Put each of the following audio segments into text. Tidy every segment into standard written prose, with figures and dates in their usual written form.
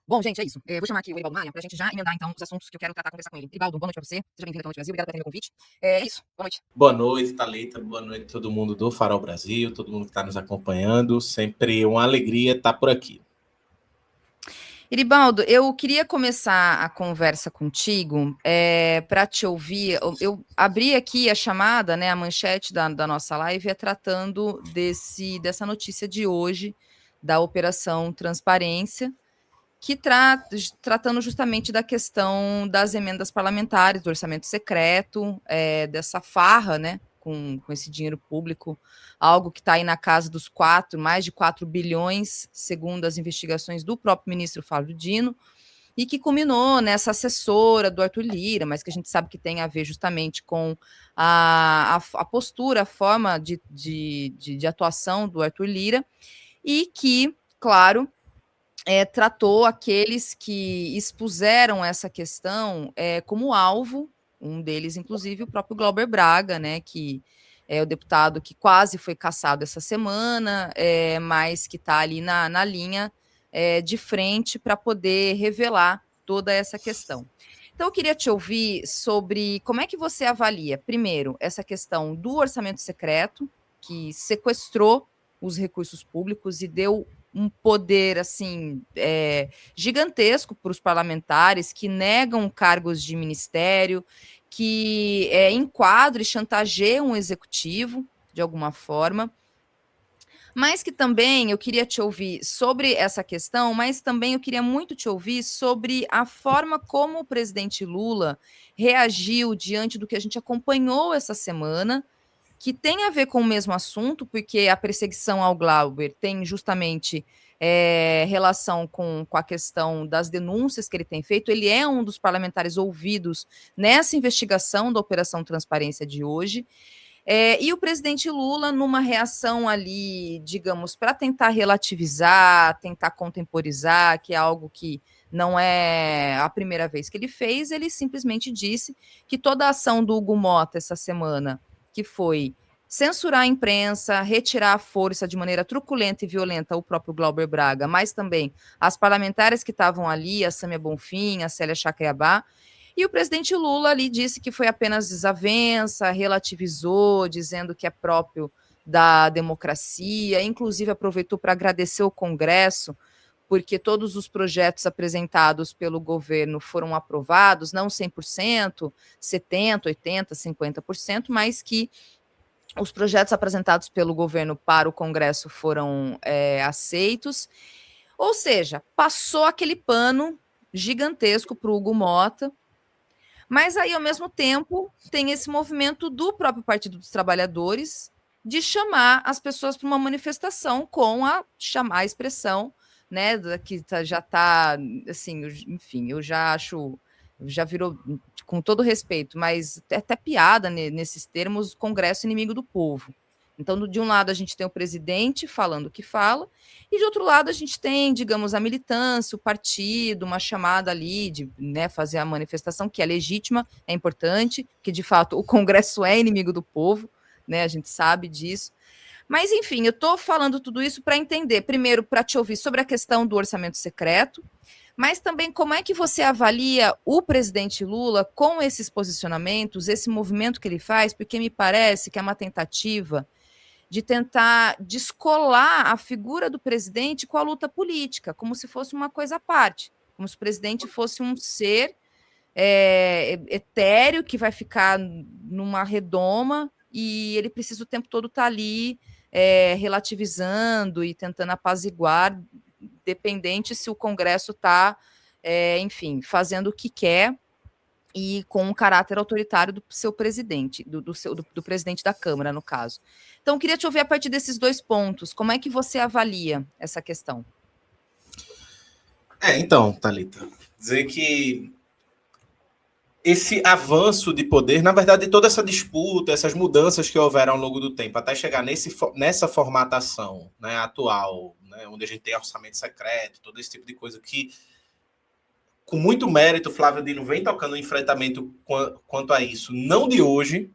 Bom, gente, é isso. Vou chamar aqui o Eribaldo Maia pra gente já emendar, então, os assuntos que eu quero tratar, conversar com ele. Eribaldo, boa noite pra você. Seja bem-vindo à Noite Brasil. Obrigado por atender o convite. É isso. Boa noite. Boa noite, Thalita. Boa noite, todo mundo do Farol Brasil, todo mundo que está nos acompanhando. Sempre uma alegria estar por aqui. Eribaldo, eu queria começar a conversa contigo para te ouvir. Eu abri aqui a chamada, né, a manchete da nossa live é tratando dessa notícia de hoje, da Operação Transparência, que tratando justamente da questão das emendas parlamentares, do orçamento secreto, dessa farra, né, com esse dinheiro público, algo que está aí na casa dos mais de 4 bilhões, segundo as investigações do próprio ministro Flávio Dino, e que culminou nessa assessora do Arthur Lira, mas que a gente sabe que tem a ver justamente com a postura, a forma de atuação do Arthur Lira, e que, claro, tratou aqueles que expuseram essa questão como alvo, um deles, inclusive, o próprio Glauber Braga, né, que é o deputado que quase foi cassado essa semana, mas que está ali na linha de frente para poder revelar toda essa questão. Então, eu queria te ouvir sobre como é que você avalia, primeiro, essa questão do orçamento secreto, que sequestrou os recursos públicos e deu um poder assim gigantesco para os parlamentares que negam cargos de ministério, que enquadram e chantageiam o executivo de alguma forma. Mas que também eu queria te ouvir sobre essa questão, mas também eu queria muito te ouvir sobre a forma como o presidente Lula reagiu diante do que a gente acompanhou essa semana, que tem a ver com o mesmo assunto, porque a perseguição ao Glauber tem justamente relação com a questão das denúncias que ele tem feito. Ele é um dos parlamentares ouvidos nessa investigação da Operação Transparência de hoje. E o presidente Lula, numa reação ali, digamos, para tentar relativizar, tentar contemporizar, que é algo que não é a primeira vez que ele fez, ele simplesmente disse que toda a ação do Hugo Mota essa semana, que foi censurar a imprensa, retirar à força de maneira truculenta e violenta o próprio Glauber Braga, mas também as parlamentares que estavam ali, a Sâmia Bonfim, a Célia Chacriabá, e o presidente Lula ali disse que foi apenas desavença, relativizou, dizendo que é próprio da democracia, inclusive aproveitou para agradecer o Congresso, porque todos os projetos apresentados pelo governo foram aprovados, não 100%, 70%, 80%, 50%, mas que os projetos apresentados pelo governo para o Congresso foram aceitos. Ou seja, passou aquele pano gigantesco para o Hugo Mota, mas aí, ao mesmo tempo, tem esse movimento do próprio Partido dos Trabalhadores de chamar as pessoas para uma manifestação com chamar a expressão, né, que já está, assim, enfim, eu já acho, já virou, com todo respeito, mas até piada nesses termos, Congresso inimigo do povo. Então, de um lado, a gente tem o presidente falando o que fala, e de outro lado, a gente tem, digamos, a militância, o partido, uma chamada ali de, né, fazer a manifestação, que é legítima, é importante, que de fato o Congresso é inimigo do povo, né, a gente sabe disso. Mas, enfim, eu estou falando tudo isso para entender, primeiro, para te ouvir sobre a questão do orçamento secreto, mas também como é que você avalia o presidente Lula com esses posicionamentos, esse movimento que ele faz, porque me parece que é uma tentativa de tentar descolar a figura do presidente com a luta política, como se fosse uma coisa à parte, como se o presidente fosse um ser etéreo que vai ficar numa redoma e ele precisa o tempo todo estar ali relativizando e tentando apaziguar, dependente se o Congresso está, enfim, fazendo o que quer e com um caráter autoritário do seu presidente, do presidente da Câmara, no caso. Então, queria te ouvir a partir desses dois pontos. Como é que você avalia essa questão? Então, Thalita, dizer que esse avanço de poder, na verdade, toda essa disputa, essas mudanças que houveram ao longo do tempo, até chegar nessa formatação, né, atual, né, onde a gente tem orçamento secreto, todo esse tipo de coisa que, com muito mérito, Flávio Dino vem tocando um enfrentamento quanto a isso. Não de hoje,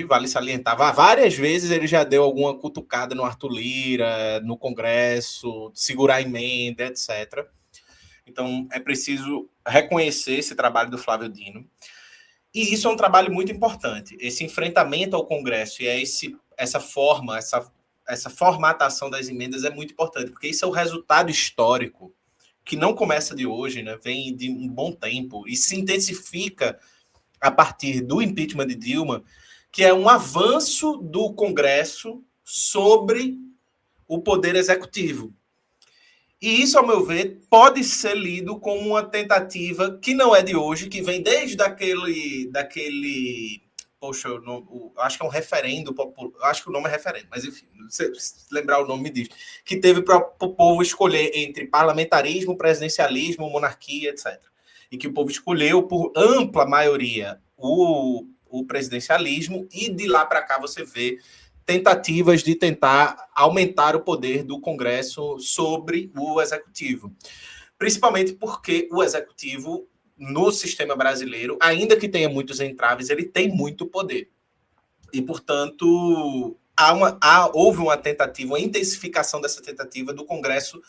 vale salientar. Várias vezes ele já deu alguma cutucada no Arthur Lira, no Congresso, segurar a emenda, etc. Então, é preciso reconhecer esse trabalho do Flávio Dino. E isso é um trabalho muito importante. Esse enfrentamento ao Congresso e essa formatação das emendas é muito importante, porque isso é o resultado histórico que não começa de hoje, né? Vem de um bom tempo e se intensifica a partir do impeachment de Dilma, que é um avanço do Congresso sobre o poder executivo. E isso, ao meu ver, pode ser lido como uma tentativa que não é de hoje, que vem desde daquele poxa, acho que é um referendo popular, acho que o nome é referendo, mas enfim, se lembrar o nome me diz, que teve para o povo escolher entre parlamentarismo, presidencialismo, monarquia, etc. E que o povo escolheu por ampla maioria o presidencialismo, e de lá para cá você vê tentativas de tentar aumentar o poder do Congresso sobre o Executivo. Principalmente porque o Executivo, no sistema brasileiro, ainda que tenha muitos entraves, ele tem muito poder. E, portanto, houve uma tentativa, uma intensificação dessa tentativa do Congresso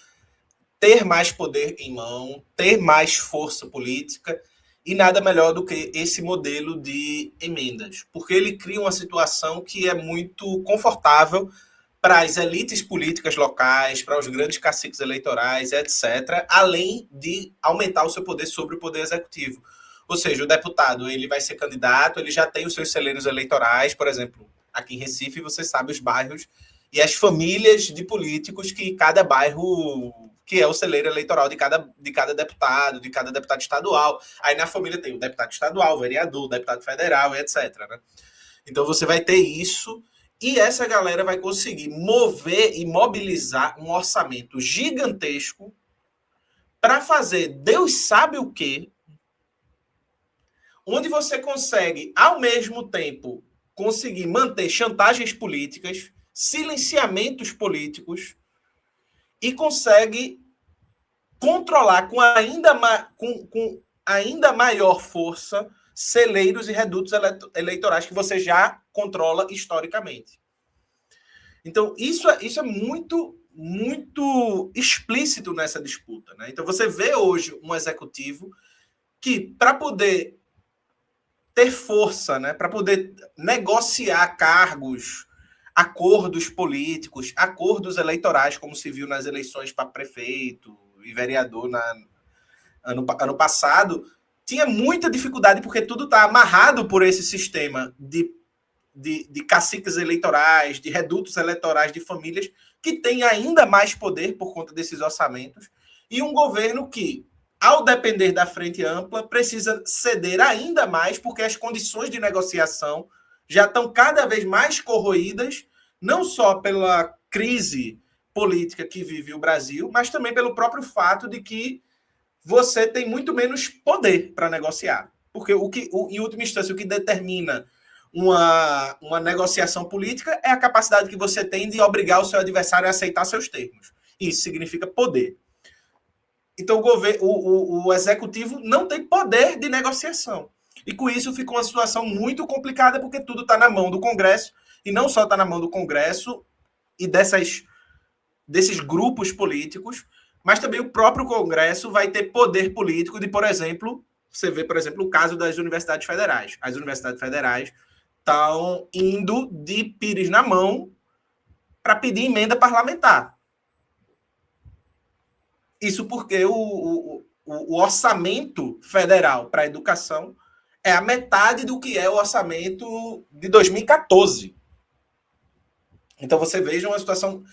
ter mais poder em mão, ter mais força política, e nada melhor do que esse modelo de emendas, porque ele cria uma situação que é muito confortável para as elites políticas locais, para os grandes caciques eleitorais, etc., além de aumentar o seu poder sobre o poder executivo. Ou seja, o deputado ele vai ser candidato, ele já tem os seus celeiros eleitorais, por exemplo, aqui em Recife, você sabe os bairros e as famílias de políticos que cada bairro, que é o celeiro eleitoral de cada deputado estadual. Aí na família tem o deputado estadual, o vereador, o deputado federal, etc. Né? Então você vai ter isso, e essa galera vai conseguir mover e mobilizar um orçamento gigantesco para fazer Deus sabe o quê, onde você consegue, ao mesmo tempo, conseguir manter chantagens políticas, silenciamentos políticos, e consegue controlar com ainda maior força celeiros e redutos eleitorais que você já controla historicamente. Então, isso é muito, muito explícito nessa disputa. Né? Então, você vê hoje um executivo que, para poder ter força, né, para poder negociar cargos, acordos políticos, acordos eleitorais, como se viu nas eleições para prefeito e vereador ano passado, tinha muita dificuldade, porque tudo está amarrado por esse sistema de caciques eleitorais, de redutos eleitorais de famílias, que têm ainda mais poder por conta desses orçamentos, e um governo que, ao depender da frente ampla, precisa ceder ainda mais, porque as condições de negociação já estão cada vez mais corroídas, não só pela crise política que vive o Brasil, mas também pelo próprio fato de que você tem muito menos poder para negociar. Porque em última instância, o que determina uma negociação política é a capacidade que você tem de obrigar o seu adversário a aceitar seus termos. Isso significa poder. Então, o executivo não tem poder de negociação. E com isso fica uma situação muito complicada, porque tudo está na mão do Congresso, e não só está na mão do Congresso e desses grupos políticos, mas também o próprio Congresso vai ter poder político de, por exemplo, você vê, por exemplo, o caso das universidades federais. As universidades federais estão indo de pires na mão para pedir emenda parlamentar. Isso porque o orçamento federal para a educação é a metade do que é o orçamento de 2014. Então você veja uma situação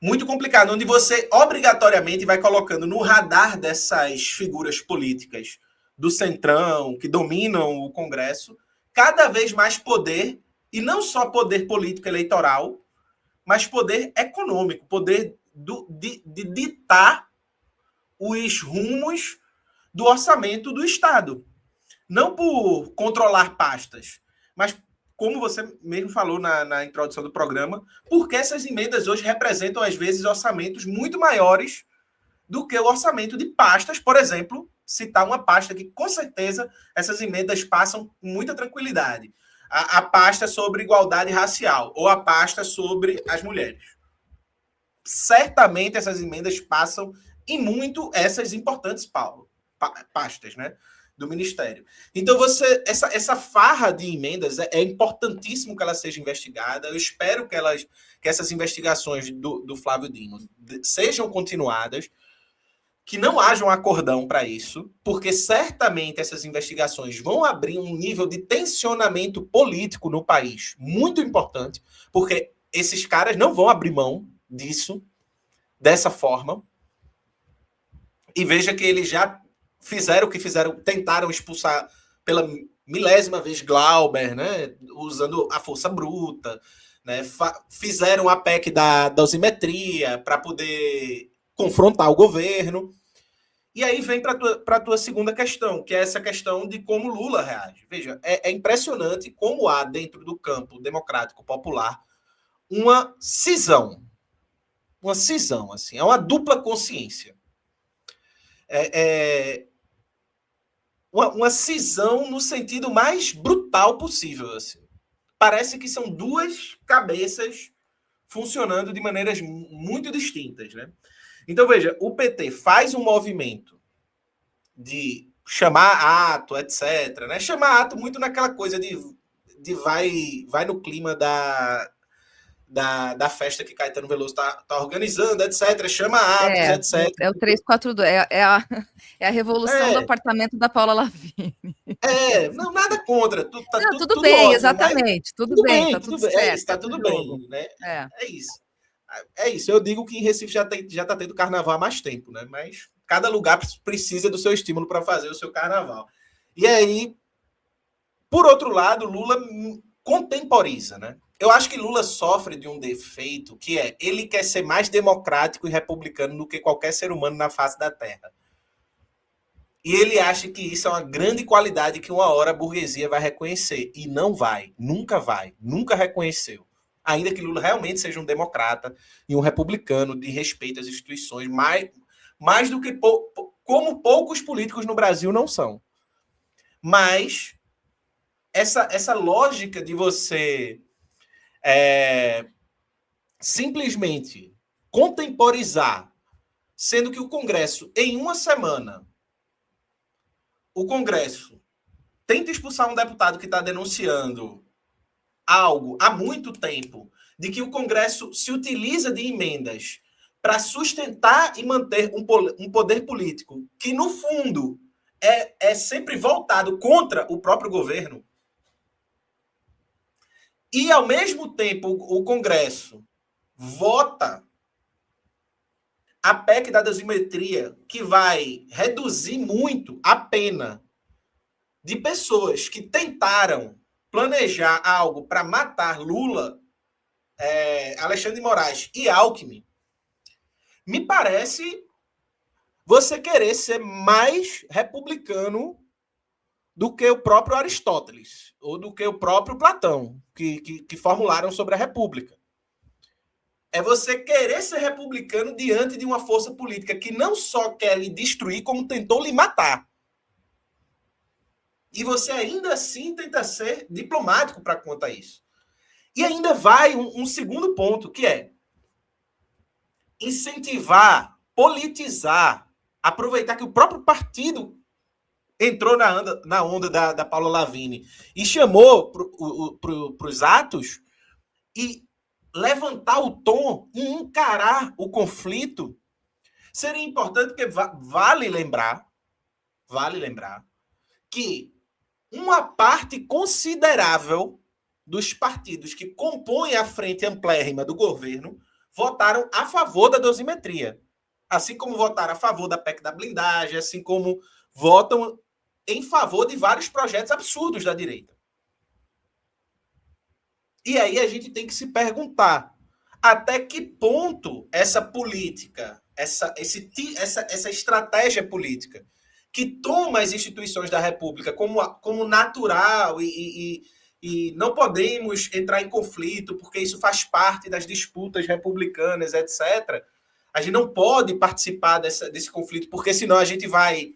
muito complicada, onde você obrigatoriamente vai colocando no radar dessas figuras políticas do centrão, que dominam o Congresso, cada vez mais poder, e não só poder político eleitoral, mas poder econômico, poder de ditar os rumos do orçamento do Estado. Não por controlar pastas, mas, como você mesmo falou na introdução do programa, porque essas emendas hoje representam, às vezes, orçamentos muito maiores do que o orçamento de pastas. Por exemplo, citar uma pasta que, com certeza, essas emendas passam com muita tranquilidade. A pasta sobre igualdade racial, ou a pasta sobre as mulheres. Certamente essas emendas passam e muito essas importantes pastas, né, do Ministério. Então, essa farra de emendas é importantíssimo que ela seja investigada. Eu espero que essas investigações do Flávio Dino sejam continuadas, que não haja um acordão para isso, porque certamente essas investigações vão abrir um nível de tensionamento político no país muito importante, porque esses caras não vão abrir mão disso, dessa forma. E veja que eles já fizeram o que fizeram, tentaram expulsar pela milésima vez Glauber, né, usando a força bruta, né, fizeram a PEC da dosimetria para poder confrontar o governo. E aí vem para a tua segunda questão, que é essa questão de como Lula reage. Veja, é impressionante como há dentro do campo democrático popular uma cisão. Uma cisão, assim, é uma dupla consciência. Uma cisão no sentido mais brutal possível. Assim. Parece que são duas cabeças funcionando de maneiras muito distintas. Né? Então, veja, o PT faz um movimento de chamar ato, etc. Né? Chamar ato muito naquela coisa de vai no clima da festa que Caetano Veloso está organizando, etc. Chama atos, etc. É o 342, é a revolução do apartamento da Paula Lavigne. Não, nada contra. Tudo bem, óbvio, exatamente. Tudo bem, tá tudo certo. É isso, tá tudo bem. Né? É isso. É isso. Eu digo que em Recife já tá tendo carnaval há mais tempo, né? Mas cada lugar precisa do seu estímulo para fazer o seu carnaval. E aí, por outro lado, Lula contemporiza, né? Eu acho que Lula sofre de um defeito que é ele quer ser mais democrático e republicano do que qualquer ser humano na face da Terra. E ele acha que isso é uma grande qualidade que uma hora a burguesia vai reconhecer. E não vai, nunca reconheceu. Ainda que Lula realmente seja um democrata e um republicano de respeito às instituições, mais do que como poucos políticos no Brasil não são. Mas essa lógica de você simplesmente contemporizar, sendo que o Congresso, em uma semana, o Congresso tenta expulsar um deputado que está denunciando algo há muito tempo, de que o Congresso se utiliza de emendas para sustentar e manter um poder político que, no fundo, é sempre voltado contra o próprio governo. E, ao mesmo tempo, o Congresso vota a PEC da dosimetria, que vai reduzir muito a pena de pessoas que tentaram planejar algo para matar Lula, Alexandre de Moraes e Alckmin. Me parece você querer ser mais republicano do que o próprio Aristóteles, ou do que o próprio Platão, que formularam sobre a República. É você querer ser republicano diante de uma força política que não só quer lhe destruir, como tentou lhe matar. E você ainda assim tenta ser diplomático para conta isso. E ainda vai um segundo ponto, que é incentivar, politizar, aproveitar que o próprio partido entrou na onda da Paula Lavigne e chamou para os atos e levantar o tom e encarar o conflito. Seria importante, porque vale lembrar que uma parte considerável dos partidos que compõem a frente amplérrima do governo votaram a favor da dosimetria. Assim como votaram a favor da PEC da blindagem, assim como votam em favor de vários projetos absurdos da direita. E aí a gente tem que se perguntar até que ponto essa política, essa estratégia política que toma as instituições da República como natural e não podemos entrar em conflito porque isso faz parte das disputas republicanas, etc. A gente não pode participar desse conflito porque senão a gente vai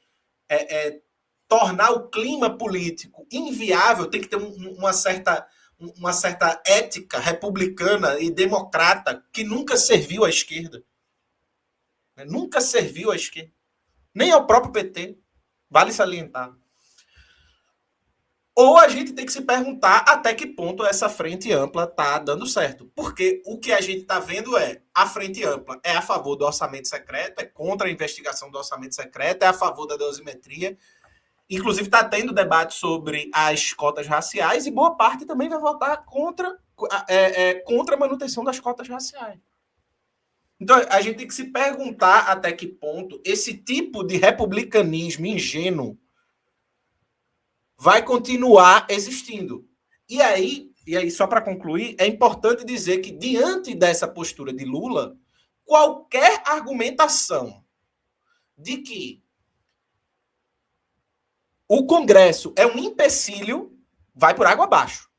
tornar o clima político inviável. Tem que ter uma certa ética republicana e democrata que nunca serviu à esquerda. né? Nunca serviu à esquerda, nem ao próprio PT, vale salientar. Ou a gente tem que se perguntar até que ponto essa frente ampla está dando certo. Porque o que a gente está vendo é a frente ampla é a favor do orçamento secreto, é contra a investigação do orçamento secreto, é a favor da dosimetria. Inclusive está tendo debate sobre as cotas raciais e boa parte também vai votar contra a manutenção das cotas raciais. Então a gente tem que se perguntar até que ponto esse tipo de republicanismo ingênuo vai continuar existindo. E aí só para concluir, é importante dizer que, diante dessa postura de Lula, qualquer argumentação de que o Congresso é um empecilho vai por água abaixo.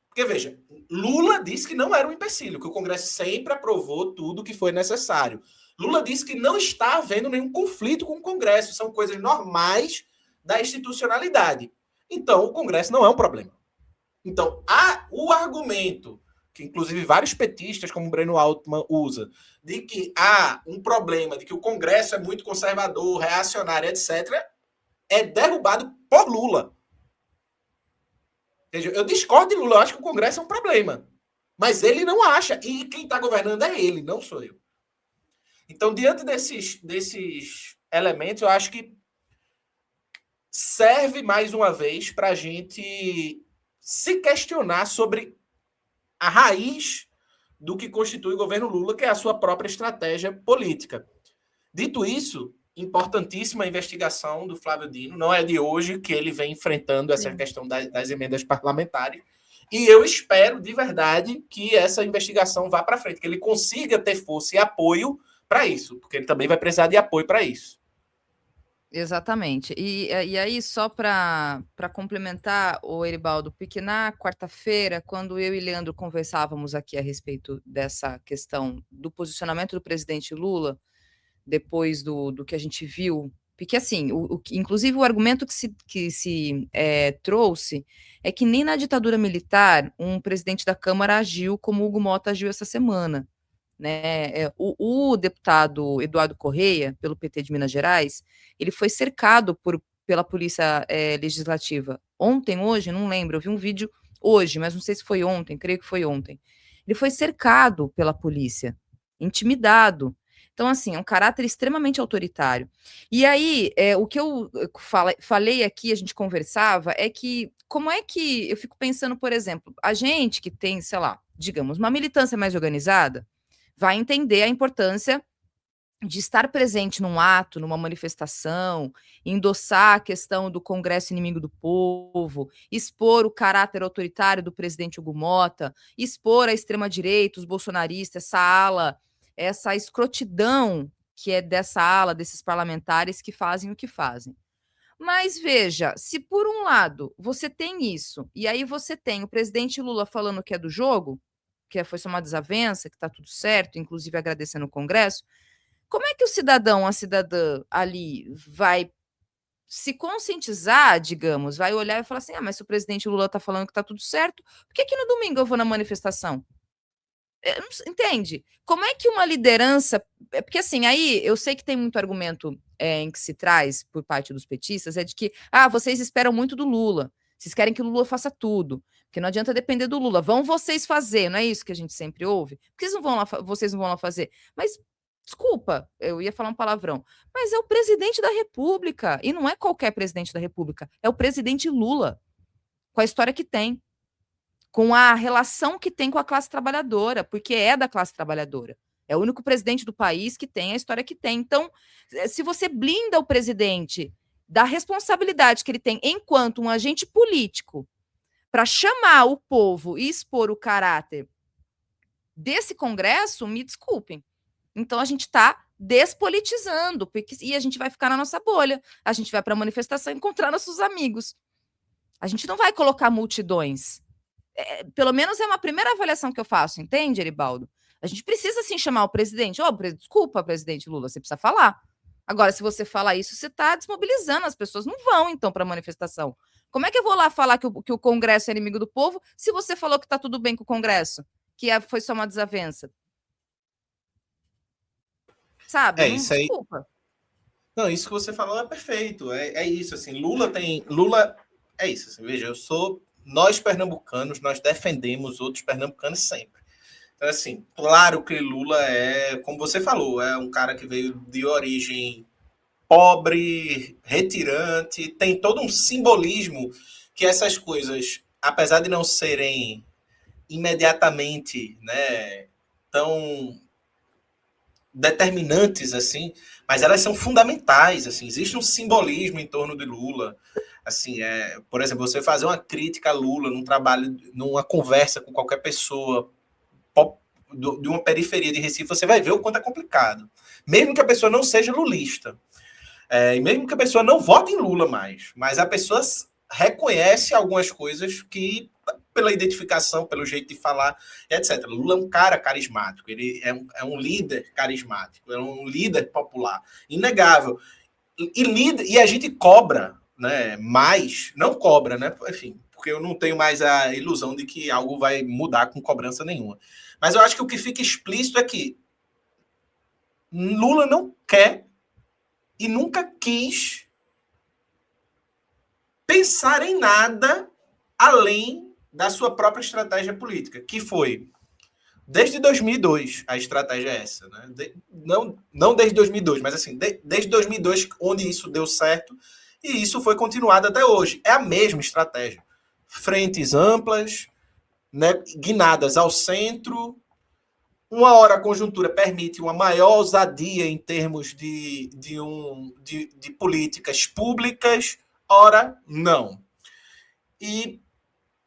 Porque, veja, Lula disse que não era um empecilho, que o Congresso sempre aprovou tudo que foi necessário. Lula disse que não está havendo nenhum conflito com o Congresso, são coisas normais da institucionalidade. Então, o Congresso não é um problema. Então, o argumento, que inclusive vários petistas, como o Breno Altman, usa, de que há um problema, de que o Congresso é muito conservador, reacionário, etc., é derrubado por Lula. Eu discordo de Lula, eu acho que o Congresso é um problema. Mas ele não acha, e quem está governando é ele, não sou eu. Então, diante desses elementos, eu acho que serve mais uma vez para a gente se questionar sobre a raiz do que constitui o governo Lula, que é a sua própria estratégia política. Dito isso, importantíssima a investigação do Flávio Dino, não é de hoje que ele vem enfrentando essa questão das emendas parlamentares, e eu espero de verdade que essa investigação vá para frente, que ele consiga ter força e apoio para isso, porque ele também vai precisar de apoio para isso. Exatamente. E aí, só para complementar, o Eribaldo, porque na quarta-feira, quando eu e Leandro conversávamos aqui a respeito dessa questão do posicionamento do presidente Lula, depois do que a gente viu, porque assim, inclusive o argumento que se trouxe é que nem na ditadura militar um presidente da Câmara agiu como Hugo Mota agiu essa semana. Né? O deputado Eduardo Correia, pelo PT de Minas Gerais, ele foi cercado pela Polícia Legislativa ontem, hoje, não lembro, eu vi um vídeo hoje, mas não sei se foi ontem, creio que foi ontem. Ele foi cercado pela polícia, intimidado. Então, assim, é um caráter extremamente autoritário. E aí, o que eu falei aqui, a gente conversava, é que como é que eu fico pensando, por exemplo, a gente que tem, sei lá, digamos, uma militância mais organizada, vai entender a importância de estar presente num ato, numa manifestação, endossar a questão do Congresso inimigo do povo, expor o caráter autoritário do presidente Hugo Mota, expor a extrema-direita, os bolsonaristas, essa ala, essa escrotidão que é dessa ala, desses parlamentares que fazem o que fazem. Mas veja, se por um lado você tem isso, e aí você tem o presidente Lula falando que é do jogo, que foi só uma desavença, que está tudo certo, inclusive agradecendo o Congresso, como é que o cidadão, a cidadã ali vai se conscientizar, digamos, vai olhar e falar assim, mas se o presidente Lula está falando que está tudo certo, por que no domingo eu vou na manifestação? Entende? Como é que uma liderança... Porque assim, aí eu sei que tem muito argumento em que se traz por parte dos petistas, é de que, vocês esperam muito do Lula, vocês querem que o Lula faça tudo, porque não adianta depender do Lula, vão vocês fazer, não é isso que a gente sempre ouve? Por que vocês não vão lá fazer? Mas, desculpa, eu ia falar um palavrão, mas é o presidente da República, e não é qualquer presidente da República, é o presidente Lula, com a história que tem, com a relação que tem com a classe trabalhadora, porque é da classe trabalhadora. É o único presidente do país que tem a história que tem. Então, se você blinda o presidente da responsabilidade que ele tem enquanto um agente político para chamar o povo e expor o caráter desse Congresso, me desculpem. Então, a gente está despolitizando, e a gente vai ficar na nossa bolha. A gente vai para a manifestação encontrar nossos amigos. A gente não vai colocar multidões. Pelo menos é uma primeira avaliação que eu faço, entende, Eribaldo? A gente precisa, sim, chamar o presidente. Desculpa, presidente Lula, você precisa falar. Agora, se você falar isso, você está desmobilizando, as pessoas não vão, então, para a manifestação. Como é que eu vou lá falar que o Congresso é inimigo do povo se você falou que está tudo bem com o Congresso, que foi só uma desavença? sabe? Não, Isso aí. desculpa. Não, isso que você falou é perfeito. É isso, assim, Lula é isso, assim, veja, nós pernambucanos, nós defendemos outros pernambucanos sempre. Então, assim, claro que Lula é, como você falou, é um cara que veio de origem pobre, retirante, tem todo um simbolismo que essas coisas, apesar de não serem imediatamente, né, tão determinantes assim, mas elas são fundamentais, assim, existe um simbolismo em torno de Lula, assim, por exemplo, você fazer uma crítica a Lula num trabalho, numa conversa com qualquer pessoa de uma periferia de Recife, você vai ver o quanto é complicado, mesmo que a pessoa não seja lulista, e mesmo que a pessoa não vote em Lula mais, mas a pessoa reconhece algumas coisas que pela identificação, pelo jeito de falar, etc. Lula é um cara carismático, ele é um líder carismático, é um líder popular, inegável. E a gente cobra, né? Mais, não cobra, né? Enfim, porque eu não tenho mais a ilusão de que algo vai mudar com cobrança nenhuma. Mas eu acho que o que fica explícito é que Lula não quer e nunca quis pensar em nada além da sua própria estratégia política, que foi, desde 2002, a estratégia é essa. Né? Não desde 2002, mas assim, desde 2002, onde isso deu certo, e isso foi continuado até hoje. É a mesma estratégia. Frentes amplas, né, guinadas ao centro. Uma hora a conjuntura permite uma maior ousadia em termos de políticas públicas, ora não. E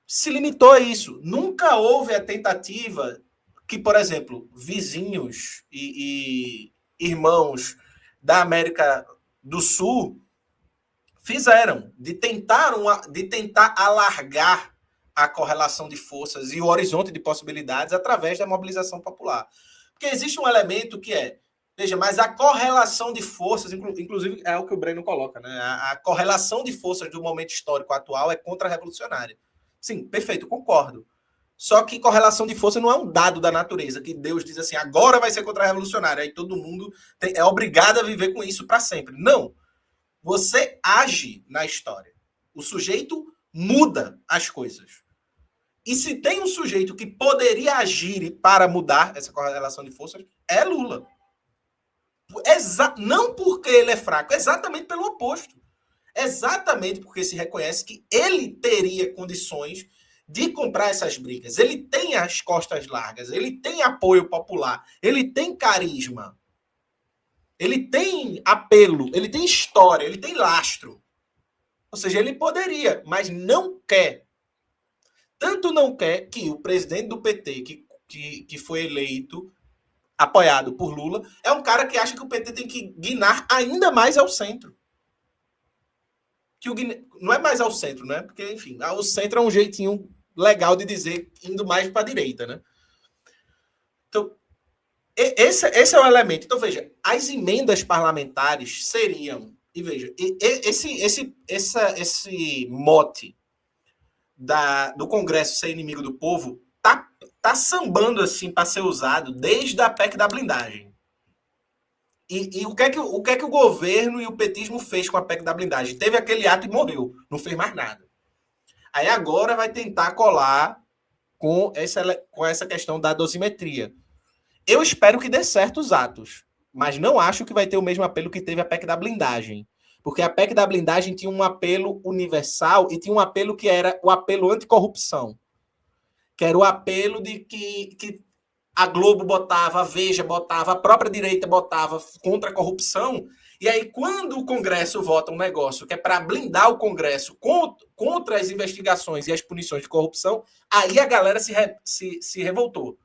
se limitou a isso. Nunca houve a tentativa que, por exemplo, vizinhos e irmãos da América do Sul fizeram, de tentar alargar a correlação de forças e o horizonte de possibilidades através da mobilização popular. Porque existe um elemento que é, veja, mas a correlação de forças, inclusive é o que o Breno coloca, né? A correlação de forças do momento histórico atual é contra-revolucionária. Sim, perfeito, concordo. Só que correlação de força não é um dado da natureza, que Deus diz assim, agora vai ser contra-revolucionário, aí todo mundo é obrigado a viver com isso para sempre. Não. Você age na história. O sujeito muda as coisas. E se tem um sujeito que poderia agir para mudar essa correlação de forças, é Lula. Não porque ele é fraco, exatamente pelo oposto. Exatamente porque se reconhece que ele teria condições de comprar essas brigas. Ele tem as costas largas, ele tem apoio popular, ele tem carisma, ele tem apelo, ele tem história, ele tem lastro. Ou seja, ele poderia, mas não quer. Tanto não quer que o presidente do PT, que foi eleito, apoiado por Lula, é um cara que acha que o PT tem que guinar ainda mais ao centro. Que não é mais ao centro, né? Porque, enfim, o centro é um jeitinho legal de dizer indo mais para a direita, né? Então, esse é o elemento. Então, veja, as emendas parlamentares seriam, e veja, esse mote do Congresso ser inimigo do povo tá sambando assim para ser usado desde a PEC da blindagem. E o que é que o governo e o petismo fez com a PEC da blindagem? Teve aquele ato e morreu, não fez mais nada. Aí agora vai tentar colar com essa questão da dosimetria. Eu espero que dê certo os atos, mas não acho que vai ter o mesmo apelo que teve a PEC da blindagem. Porque a PEC da blindagem tinha um apelo universal e tinha um apelo que era o apelo anticorrupção. Que era o apelo de que a Globo botava, a Veja botava, a própria direita botava contra a corrupção. E aí, quando o Congresso vota um negócio que é para blindar o Congresso contra as investigações e as punições de corrupção, aí a galera se revoltou.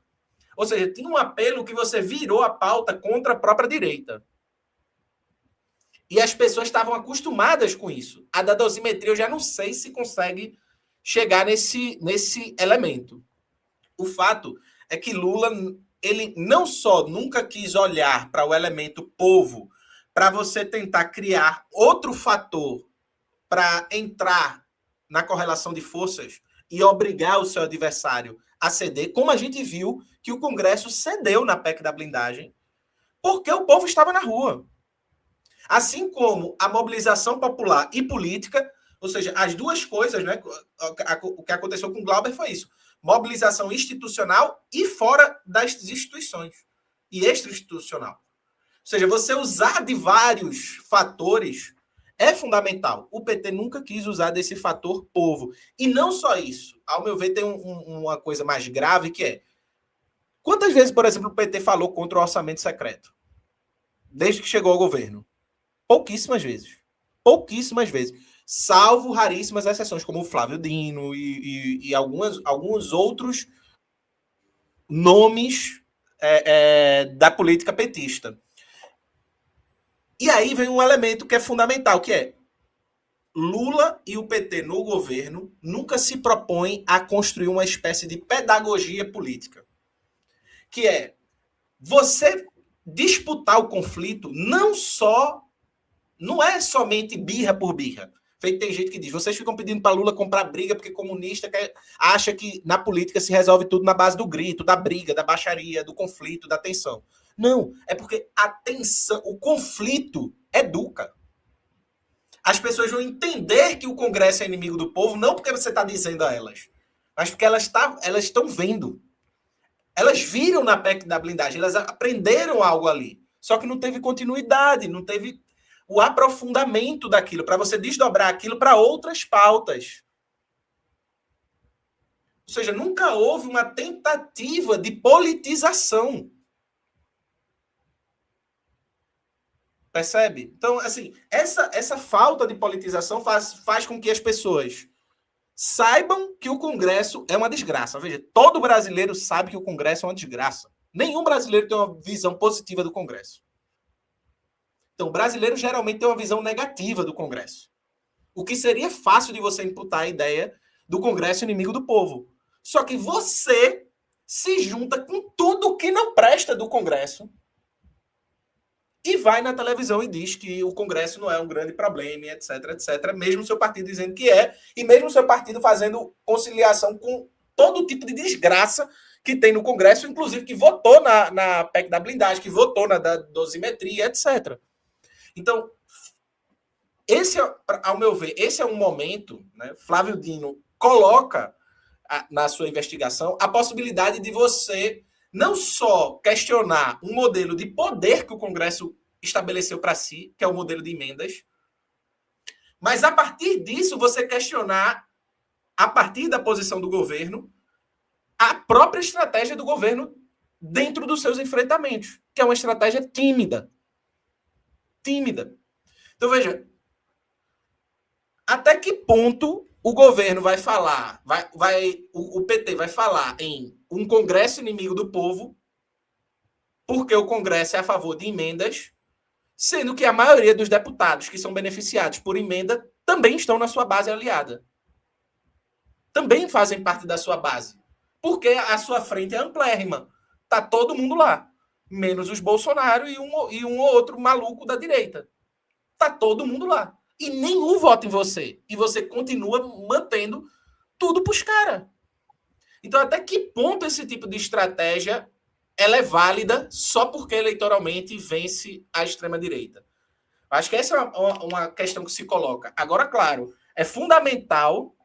Ou seja, tinha um apelo que você virou a pauta contra a própria direita. E as pessoas estavam acostumadas com isso. A da dosimetria eu já não sei se consegue chegar nesse elemento. O fato é que Lula, ele não só nunca quis olhar para o elemento povo para você tentar criar outro fator para entrar na correlação de forças e obrigar o seu adversário a ceder, como a gente viu que o Congresso cedeu na PEC da blindagem, Porque o povo estava na rua. Assim como a mobilização popular e política, ou seja, as duas coisas, né? O que aconteceu com o Glauber foi isso. Mobilização institucional e fora das instituições. E extra-institucional. Ou seja, você usar de vários fatores é fundamental. O PT nunca quis usar desse fator povo. E não só isso. Ao meu ver, tem uma coisa mais grave que é: quantas vezes, por exemplo, o PT falou contra o orçamento secreto? Desde que chegou ao governo? Pouquíssimas vezes. Pouquíssimas vezes. Salvo raríssimas exceções, como o Flávio Dino e alguns outros nomes da política petista. E aí vem um elemento que é fundamental, que é: Lula e o PT no governo nunca se propõem a construir uma espécie de pedagogia política. Que é você disputar o conflito não é somente birra por birra. Tem gente que diz: vocês ficam pedindo para Lula comprar briga porque comunista acha que na política se resolve tudo na base do grito, da briga, da baixaria, do conflito, da tensão. Não, é porque a tensão, o conflito educa. As pessoas vão entender que o Congresso é inimigo do povo, não porque você está dizendo a elas, mas porque elas estão vendo. Elas viram na PEC da blindagem, elas aprenderam algo ali. Só que não teve continuidade, não teve o aprofundamento daquilo, para você desdobrar aquilo para outras pautas. Ou seja, nunca houve uma tentativa de politização. Percebe? Então, assim, essa falta de politização faz com que as pessoas saibam que o Congresso é uma desgraça. Veja, todo brasileiro sabe que o Congresso é uma desgraça. Nenhum brasileiro tem uma visão positiva do Congresso. Então, o brasileiro geralmente tem uma visão negativa do Congresso. O que seria fácil de você imputar a ideia do Congresso inimigo do povo. Só que você se junta com tudo que não presta do Congresso e vai na televisão e diz que o Congresso não é um grande problema, etc, etc, mesmo o seu partido dizendo que é, e mesmo o seu partido fazendo conciliação com todo tipo de desgraça que tem no Congresso, inclusive que votou na PEC da blindagem, que votou na da dosimetria, etc. Então, ao meu ver, esse é um momento, né? Flávio Dino coloca na sua investigação a possibilidade de você não só questionar um modelo de poder que o Congresso estabeleceu para si, que é o modelo de emendas, mas a partir disso você questionar, a partir da posição do governo, a própria estratégia do governo dentro dos seus enfrentamentos, que é uma estratégia tímida. Tímida. Então, veja, até que ponto o governo vai falar, o PT vai falar em um Congresso inimigo do povo, porque o Congresso é a favor de emendas, sendo que a maioria dos deputados que são beneficiados por emenda também estão na sua base aliada. Também fazem parte da sua base. Porque a sua frente é amplérrima. Está todo mundo lá. Menos os Bolsonaro e um ou outro maluco da direita. Está todo mundo lá. E nenhum vota em você. E você continua mantendo tudo para os caras. Então, até que ponto esse tipo de estratégia ela é válida só porque eleitoralmente vence a extrema-direita? Acho que essa é uma questão que se coloca. Agora, claro, é fundamental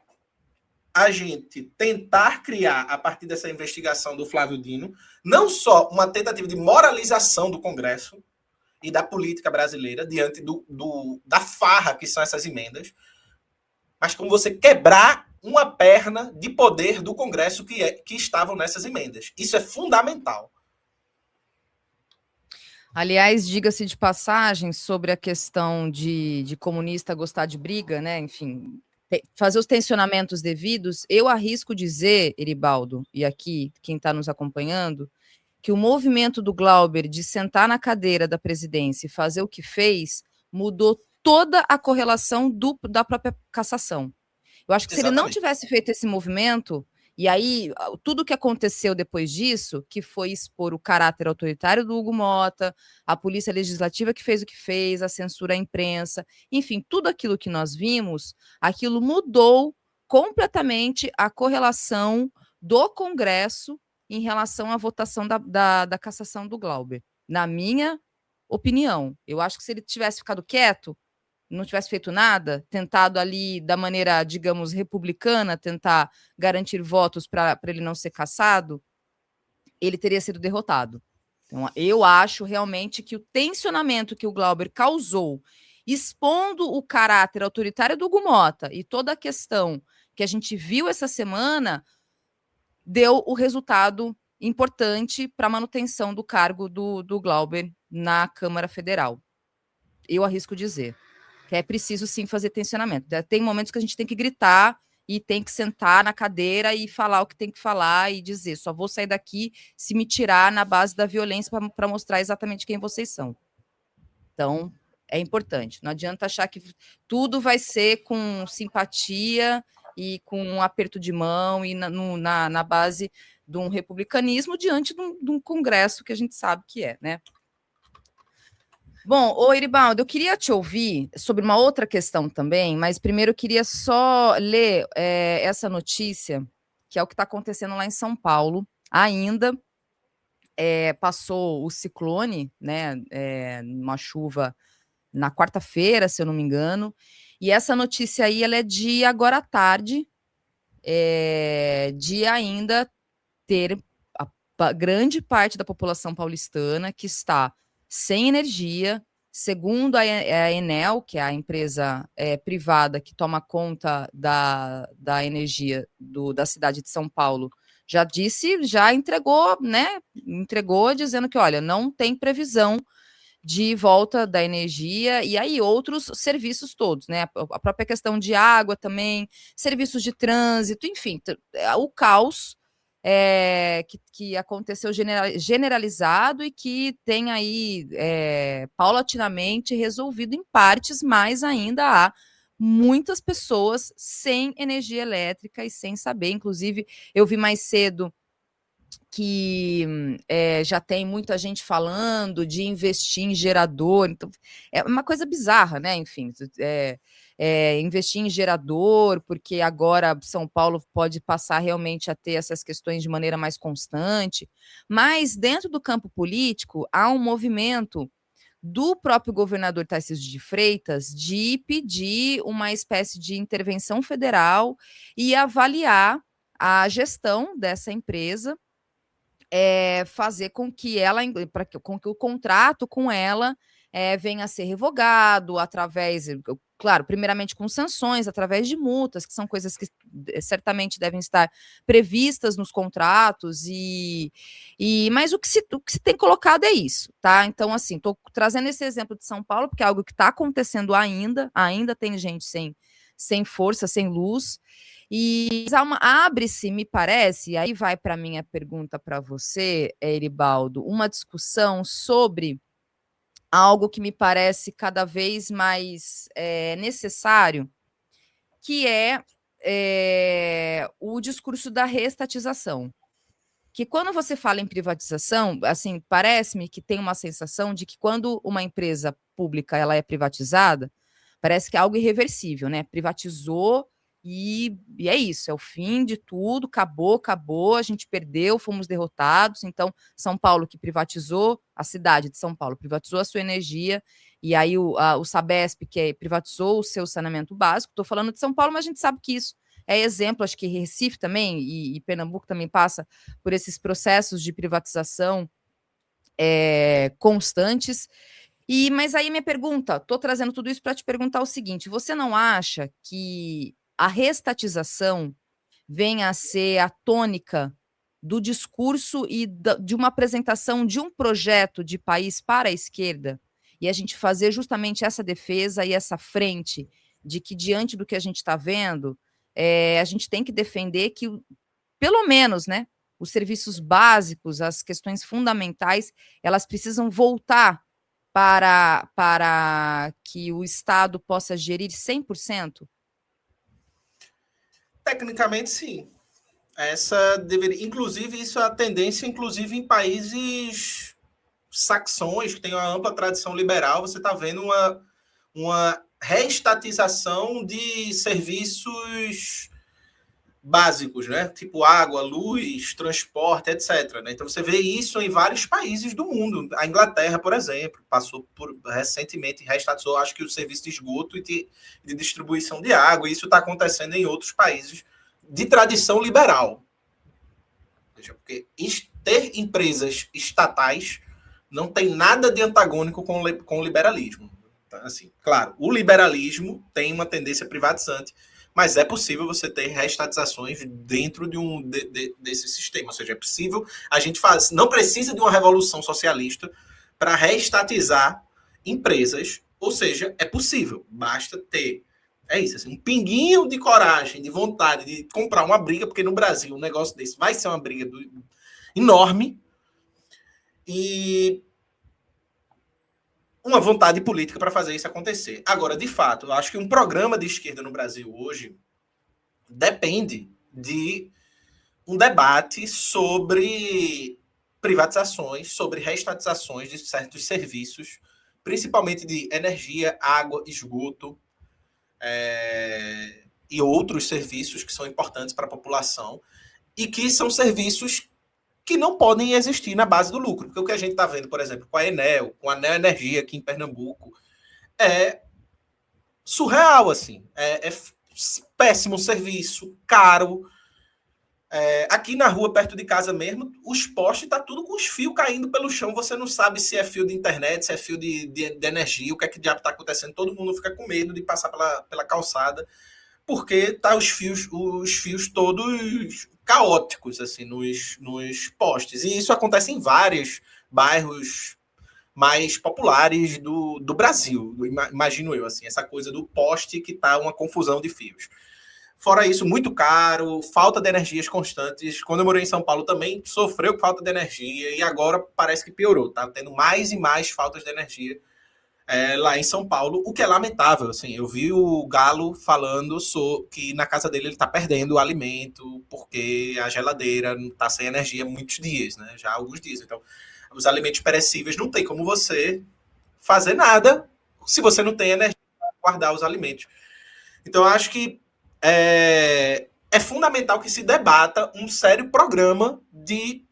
a gente tentar criar, a partir dessa investigação do Flávio Dino, não só uma tentativa de moralização do Congresso e da política brasileira diante da farra que são essas emendas, mas como você quebrar uma perna de poder do Congresso que estavam nessas emendas. Isso é fundamental. Aliás, diga-se de passagem sobre a questão de comunista gostar de briga, né? Enfim, fazer os tensionamentos devidos, eu arrisco dizer, Eribaldo, e aqui quem está nos acompanhando, que o movimento do Glauber de sentar na cadeira da presidência e fazer o que fez mudou toda a correlação da própria cassação. Eu acho que se ele não tivesse feito esse movimento, e aí tudo o que aconteceu depois disso, que foi expor o caráter autoritário do Hugo Mota, a polícia legislativa que fez o que fez, a censura à imprensa, enfim, tudo aquilo que nós vimos, aquilo mudou completamente a correlação do Congresso em relação à votação da cassação do Glauber, na minha opinião. Eu acho que se ele tivesse ficado quieto, não tivesse feito nada, tentado ali da maneira, digamos, republicana, tentar garantir votos para ele não ser cassado, ele teria sido derrotado. Então, eu acho realmente que o tensionamento que o Glauber causou, expondo o caráter autoritário do Hugo Mota e toda a questão que a gente viu essa semana, deu o resultado importante para a manutenção do cargo do Glauber na Câmara Federal. Eu arrisco dizer que é preciso sim fazer tensionamento. Tem momentos que a gente tem que gritar e tem que sentar na cadeira e falar o que tem que falar e dizer, só vou sair daqui se me tirar na base da violência para mostrar exatamente quem vocês são. Então, é importante. Não adianta achar que tudo vai ser com simpatia e com um aperto de mão e na base de um republicanismo diante de um Congresso que a gente sabe que é, né? Bom, Iribaldo, eu queria te ouvir sobre uma outra questão também, mas primeiro eu queria só ler essa notícia, que é o que está acontecendo lá em São Paulo. Ainda passou o ciclone, né, uma chuva na quarta-feira, se eu não me engano, e essa notícia aí ela é de agora à tarde, de ainda ter a grande parte da população paulistana que está sem energia, segundo a Enel, que é a empresa privada que toma conta da energia da cidade de São Paulo, já entregou, né? Entregou dizendo que, olha, não tem previsão de volta da energia, e aí outros serviços todos, né? A própria questão de água também, serviços de trânsito, enfim, o caos que aconteceu generalizado e que tem aí paulatinamente resolvido em partes, mas ainda há muitas pessoas sem energia elétrica e sem saber. Inclusive, eu vi mais cedo que já tem muita gente falando de investir em gerador, então é uma coisa bizarra, né? Enfim, investir em gerador, porque agora São Paulo pode passar realmente a ter essas questões de maneira mais constante, mas dentro do campo político há um movimento do próprio governador Tarcísio de Freitas de pedir uma espécie de intervenção federal e avaliar a gestão dessa empresa, fazer com que com que o contrato com ela venha a ser revogado através, claro, primeiramente com sanções, através de multas, que são coisas que certamente devem estar previstas nos contratos, mas o que se tem colocado é isso, tá? Então, assim, estou trazendo esse exemplo de São Paulo, porque é algo que está acontecendo ainda tem gente sem força, sem luz, e abre-se, me parece, e aí vai para a minha pergunta para você, Eribaldo, uma discussão sobre algo que me parece cada vez mais necessário, que é o discurso da reestatização. Que quando você fala em privatização, assim, parece-me que tem uma sensação de que quando uma empresa pública ela é privatizada, parece que é algo irreversível, né? Privatizou e é isso, é o fim de tudo, acabou, a gente perdeu, fomos derrotados. Então, São Paulo que privatizou, a cidade de São Paulo privatizou a sua energia, e aí o Sabesp que privatizou o seu saneamento básico. Estou falando de São Paulo, mas a gente sabe que isso é exemplo, acho que Recife também e Pernambuco também passa por esses processos de privatização constantes. Mas aí minha pergunta, estou trazendo tudo isso para te perguntar o seguinte: você não acha que a reestatização venha a ser a tônica do discurso e de uma apresentação de um projeto de país para a esquerda, e a gente fazer justamente essa defesa e essa frente de que, diante do que a gente está vendo, a gente tem que defender que, pelo menos, né, os serviços básicos, as questões fundamentais, elas precisam voltar para que o Estado possa gerir 100%? Tecnicamente, sim. Essa deveria, inclusive, isso é a tendência, inclusive em países saxões, que têm uma ampla tradição liberal, você está vendo uma reestatização de serviços básicos, né? Tipo água, luz, transporte, etc. Né? Então você vê isso em vários países do mundo. A Inglaterra, por exemplo, passou por recentemente, restatizou, acho que o serviço de esgoto e de distribuição de água. E isso está acontecendo em outros países de tradição liberal. Porque ter empresas estatais não tem nada de antagônico com o liberalismo. Então, assim, claro, o liberalismo tem uma tendência privatizante, mas é possível você ter reestatizações dentro desse sistema. Ou seja, é possível a gente fazer. Não precisa de uma revolução socialista para reestatizar empresas. Ou seja, é possível. Basta ter. É isso, assim, um pinguinho de coragem, de vontade de comprar uma briga, porque no Brasil um negócio desse vai ser uma briga enorme. E uma vontade política para fazer isso acontecer. Agora, de fato, eu acho que um programa de esquerda no Brasil hoje depende de um debate sobre privatizações, sobre reestatizações de certos serviços, principalmente de energia, água, esgoto e outros serviços que são importantes para a população e que são serviços que não podem existir na base do lucro. Porque o que a gente está vendo, por exemplo, com a Enel, com a Neo Energia aqui em Pernambuco, é surreal, assim. É péssimo serviço, caro. Aqui na rua, perto de casa mesmo, os postes tá tudo com os fios caindo pelo chão. Você não sabe se é fio de internet, se é fio de energia, o que é que diabo está acontecendo. Todo mundo fica com medo de passar pela calçada, porque tá os fios todos caóticos assim nos postes. E isso acontece em vários bairros mais populares do Brasil, imagino eu, assim, essa coisa do poste que tá uma confusão de fios. Fora isso, muito caro, falta de energias constantes. Quando eu morei em São Paulo também sofreu com falta de energia e agora parece que piorou, tá tendo mais e mais faltas de energia lá em São Paulo, o que é lamentável. Assim, eu vi o Galo falando que na casa dele ele está perdendo o alimento porque a geladeira está sem energia há muitos dias, né? Já há alguns dias. Então, os alimentos perecíveis não tem como você fazer nada se você não tem energia para guardar os alimentos. Então, eu acho que é fundamental que se debata um sério programa de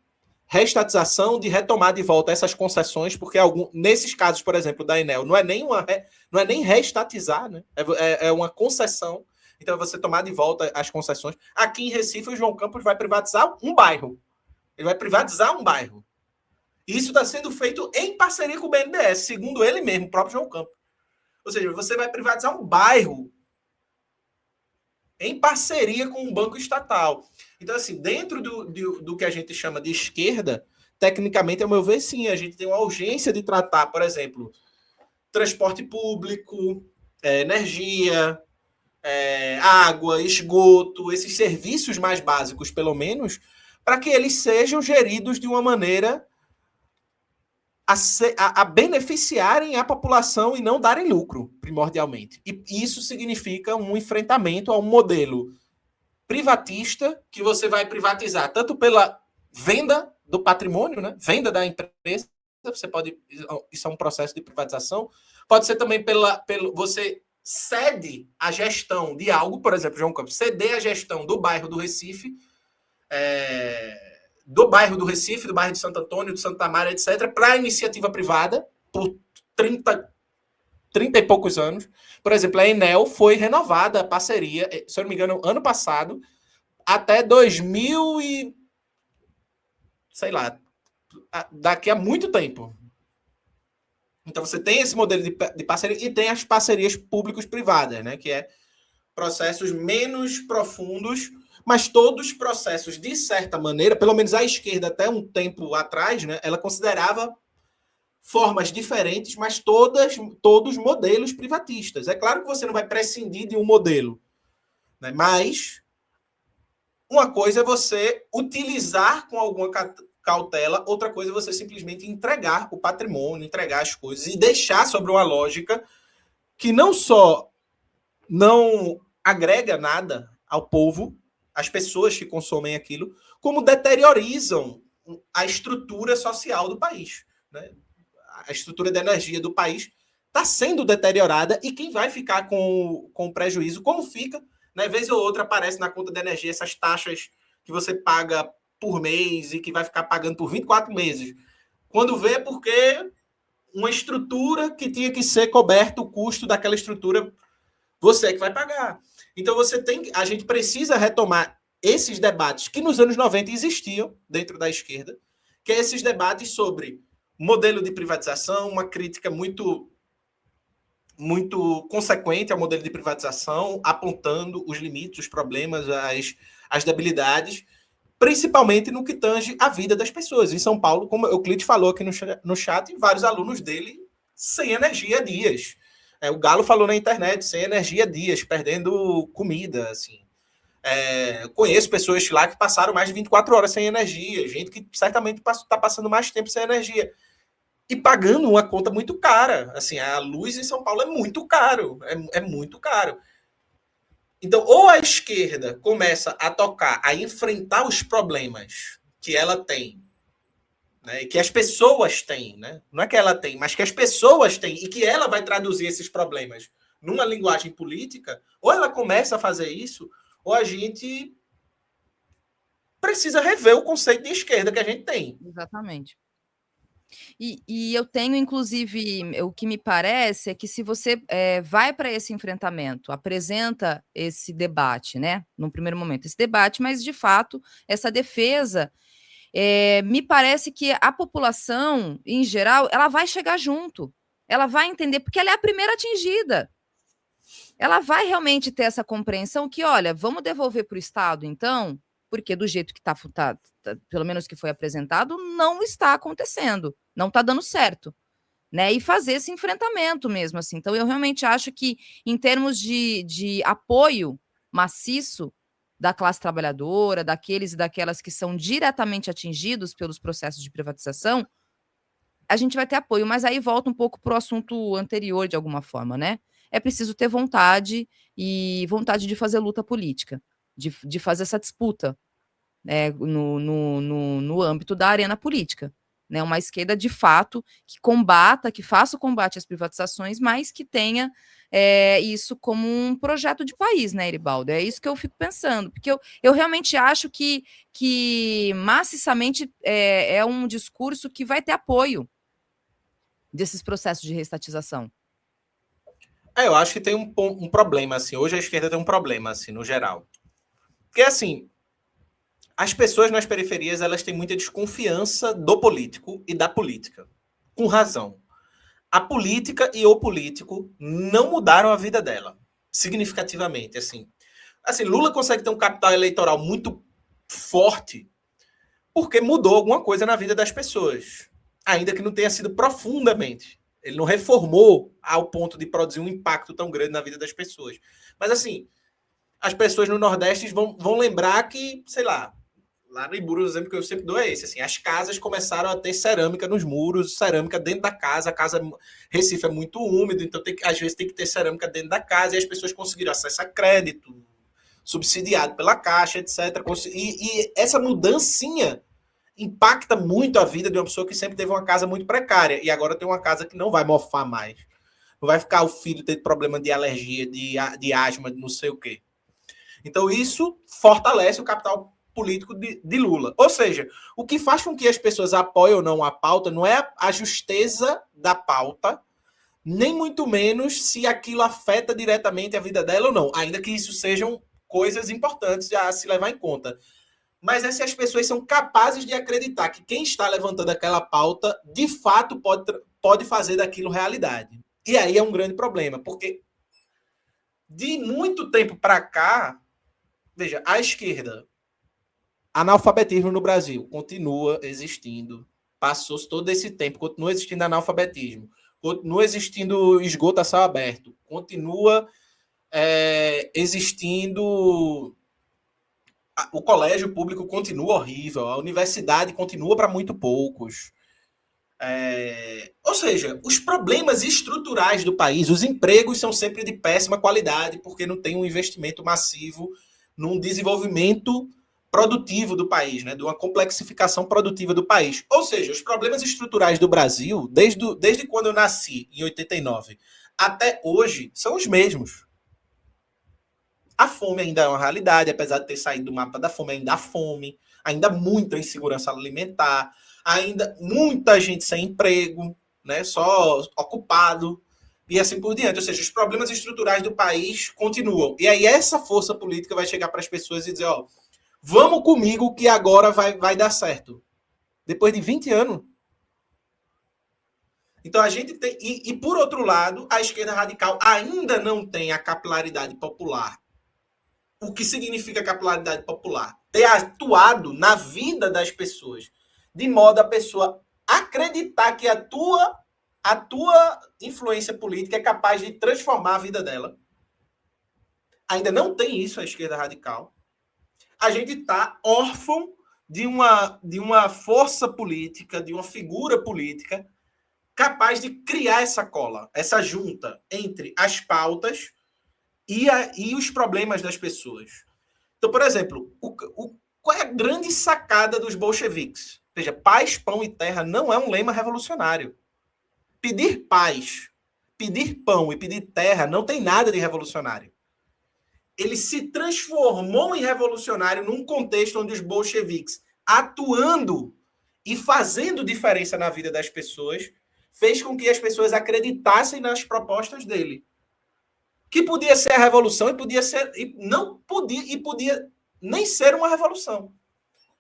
reestatização, de retomar de volta essas concessões, porque nesses casos, por exemplo, da Enel, não é nem reestatizar, né? É uma concessão. Então, é você tomar de volta as concessões. Aqui em Recife, o João Campos vai privatizar um bairro. Ele vai privatizar um bairro. E isso está sendo feito em parceria com o BNDES, segundo ele mesmo, o próprio João Campos. Ou seja, você vai privatizar um bairro em parceria com um banco estatal. Então, assim, dentro do que a gente chama de esquerda, tecnicamente, ao meu ver, sim, a gente tem uma urgência de tratar, por exemplo, transporte público, energia, água, esgoto, esses serviços mais básicos, pelo menos, para que eles sejam geridos de uma maneira a beneficiarem a população e não darem lucro, primordialmente. E isso significa um enfrentamento a um modelo privatista, que você vai privatizar tanto pela venda do patrimônio, né? Venda da empresa, você pode, isso é um processo de privatização, pode ser também pelo você cede a gestão de algo, por exemplo, João Campos, ceder a gestão do bairro do Recife, do bairro de Santo Antônio, de Santa Maria, etc., para a iniciativa privada, por 30 e poucos anos. Por exemplo, a Enel foi renovada a parceria, se eu não me engano, ano passado, até 2000 e... sei lá, daqui a muito tempo. Então, você tem esse modelo de parceria e tem as parcerias públicos-privadas, né, que é processos menos profundos, mas todos processos, de certa maneira, pelo menos a esquerda até um tempo atrás, né, ela considerava formas diferentes, mas todos modelos privatistas. É claro que você não vai prescindir de um modelo, né, mas uma coisa é você utilizar com alguma cautela, outra coisa é você simplesmente entregar o patrimônio, entregar as coisas e deixar sobre uma lógica que não só não agrega nada ao povo, às pessoas que consomem aquilo, como deteriorizam a estrutura social do país, né? A estrutura de energia do país está sendo deteriorada e quem vai ficar com prejuízo, como fica Né? Vez ou outra aparece na conta de energia essas taxas que você paga por mês e que vai ficar pagando por 24 meses. Quando vê, porque uma estrutura que tinha que ser coberto o custo daquela estrutura, você é que vai pagar. Então a gente precisa retomar esses debates que nos anos 90 existiam dentro da esquerda, que é esses debates sobre modelo de privatização, uma crítica muito consequente ao modelo de privatização, apontando os limites, os problemas, as debilidades, principalmente no que tange a vida das pessoas. Em São Paulo, como o Euclides falou aqui no chat, vários alunos dele sem energia há dias. O Galo falou na internet, sem energia há dias, perdendo comida, assim. Conheço pessoas lá que passaram mais de 24 horas sem energia, gente que certamente está passando mais tempo sem energia. E pagando uma conta muito cara. Assim, a luz em São Paulo é muito caro. É muito caro. Então, ou a esquerda começa a tocar, a enfrentar os problemas que ela tem, né, e que as pessoas têm, né? Não é que ela tem, mas que as pessoas têm, e que ela vai traduzir esses problemas numa linguagem política, ou ela começa a fazer isso, ou a gente precisa rever o conceito de esquerda que a gente tem. Exatamente. E eu tenho, inclusive, o que me parece é que se você vai para esse enfrentamento, apresenta esse debate, né, num primeiro momento, esse debate, mas, de fato, essa defesa, me parece que a população, em geral, ela vai chegar junto, ela vai entender, porque ela é a primeira atingida. Ela vai realmente ter essa compreensão que, olha, vamos devolver para o Estado, então, porque do jeito que está, pelo menos que foi apresentado, não está acontecendo, não está dando certo, né? E fazer esse enfrentamento mesmo, assim. Então, eu realmente acho que, em termos de apoio maciço da classe trabalhadora, daqueles e daquelas que são diretamente atingidos pelos processos de privatização, a gente vai ter apoio, mas aí volta um pouco para o assunto anterior, de alguma forma, né? É preciso ter vontade e vontade de fazer luta política, de fazer essa disputa, né, no âmbito da arena política. Né? Uma esquerda, de fato, que combata, que faça o combate às privatizações, mas que tenha isso como um projeto de país, né, Eribaldo? É isso que eu fico pensando, porque eu realmente acho que maciçamente é um discurso que vai ter apoio desses processos de reestatização. Eu acho que tem um problema, assim. Hoje a esquerda tem um problema, assim, no geral. Porque, assim, as pessoas nas periferias, elas têm muita desconfiança do político e da política. Com razão. A política e o político não mudaram a vida dela, significativamente, assim. Assim, Lula consegue ter um capital eleitoral muito forte porque mudou alguma coisa na vida das pessoas. Ainda que não tenha sido profundamente. Ele não reformou ao ponto de produzir um impacto tão grande na vida das pessoas. Mas, assim, as pessoas no Nordeste vão lembrar que, sei lá, lá no Iburu, o exemplo que eu sempre dou é esse. Assim, as casas começaram a ter cerâmica nos muros, cerâmica dentro da casa. A casa Recife é muito úmido, então às vezes tem que ter cerâmica dentro da casa e as pessoas conseguiram acesso a crédito, subsidiado pela Caixa, etc. E essa mudancinha impacta muito a vida de uma pessoa que sempre teve uma casa muito precária e agora tem uma casa que não vai mofar mais. Não vai ficar o filho tendo problema de alergia, de asma, de não sei o quê. Então, isso fortalece o capital político de Lula. Ou seja, o que faz com que as pessoas apoiem ou não a pauta não é a justeza da pauta, nem muito menos se aquilo afeta diretamente a vida dela ou não, ainda que isso sejam coisas importantes a se levar em conta. Mas é se as pessoas são capazes de acreditar que quem está levantando aquela pauta, de fato, pode fazer daquilo realidade. E aí é um grande problema, porque de muito tempo para cá, veja, a esquerda, analfabetismo no Brasil continua existindo. Passou-se todo esse tempo, continua existindo analfabetismo, continua existindo esgoto a céu aberto, continua existindo... O colégio público continua horrível, a universidade continua para muito poucos. Ou seja, os problemas estruturais do país, os empregos são sempre de péssima qualidade, porque não tem um investimento massivo num desenvolvimento produtivo do país, né? De uma complexificação produtiva do país. Ou seja, os problemas estruturais do Brasil, desde quando eu nasci, em 89, até hoje, são os mesmos. fome ainda é uma realidade, apesar de ter saído do mapa da fome, ainda há fome, ainda há muita insegurança alimentar, ainda muita gente sem emprego, né, só ocupado, e assim por diante. Ou seja, os problemas estruturais do país continuam. E aí essa força política vai chegar para as pessoas e dizer, ó, vamos comigo que agora vai dar certo. Depois de 20 anos. Então a gente tem. E por outro lado, a esquerda radical ainda não tem a capilaridade popular. O que significa capilaridade popular? Ter atuado na vida das pessoas, de modo a pessoa acreditar que a tua influência política é capaz de transformar a vida dela. Ainda não tem isso a esquerda radical. A gente está órfão de uma força política, de uma figura política capaz de criar essa cola, essa junta entre as pautas e os problemas das pessoas. Então, por exemplo, qual é a grande sacada dos bolcheviques? Veja, paz, pão e terra não é um lema revolucionário. Pedir paz, pedir pão e pedir terra não tem nada de revolucionário. Ele se transformou em revolucionário num contexto onde os bolcheviques, atuando e fazendo diferença na vida das pessoas, fez com que as pessoas acreditassem nas propostas dele. Que podia ser a revolução e podia ser. Podia nem ser uma revolução.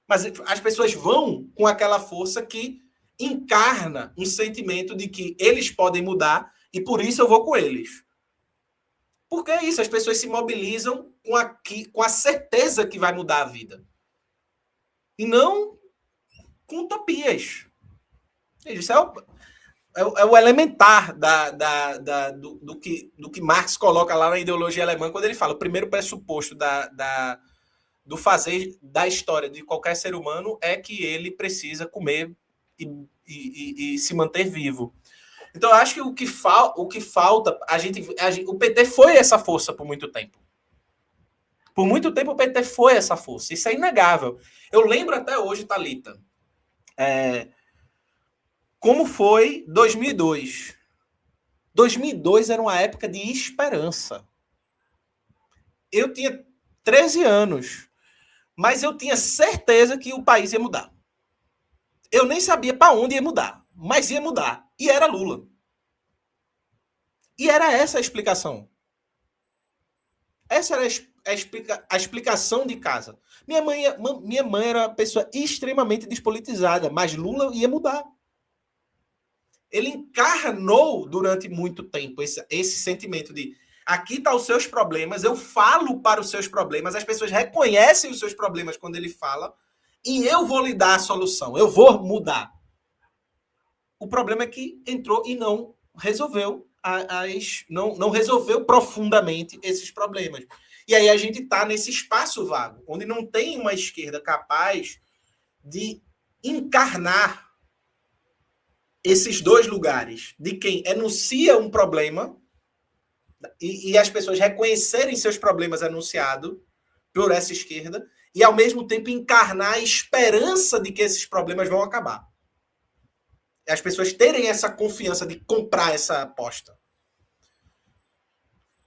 Mas as pessoas vão com aquela força que encarna um sentimento de que eles podem mudar e por isso eu vou com eles. Porque é isso, as pessoas se mobilizam com a certeza que vai mudar a vida. E não com utopias. Isso é o elementar do que Marx coloca lá na ideologia alemã, quando ele fala o primeiro pressuposto do fazer da história de qualquer ser humano é que ele precisa comer e se manter vivo. Então, eu acho que o que falta, o PT foi essa força por muito tempo. Por muito tempo o PT foi essa força. Isso é inegável. Eu lembro até hoje, Thalita, como foi 2002. 2002 era uma época de esperança. Eu tinha 13 anos, mas eu tinha certeza que o país ia mudar. Eu nem sabia para onde ia mudar, mas ia mudar. E era Lula. E era essa a explicação. Essa era a explicação de casa. Minha mãe era uma pessoa extremamente despolitizada, mas Lula ia mudar. Ele encarnou durante muito tempo esse sentimento de aqui estão os seus problemas, eu falo para os seus problemas, as pessoas reconhecem os seus problemas quando ele fala, e eu vou lhe dar a solução, eu vou mudar. O problema é que entrou e não resolveu não resolveu profundamente esses problemas. E aí a gente está nesse espaço vago, onde não tem uma esquerda capaz de encarnar esses dois lugares, de quem enuncia um problema e as pessoas reconhecerem seus problemas anunciados por essa esquerda e, ao mesmo tempo, encarnar a esperança de que esses problemas vão acabar. As pessoas terem essa confiança de comprar essa aposta.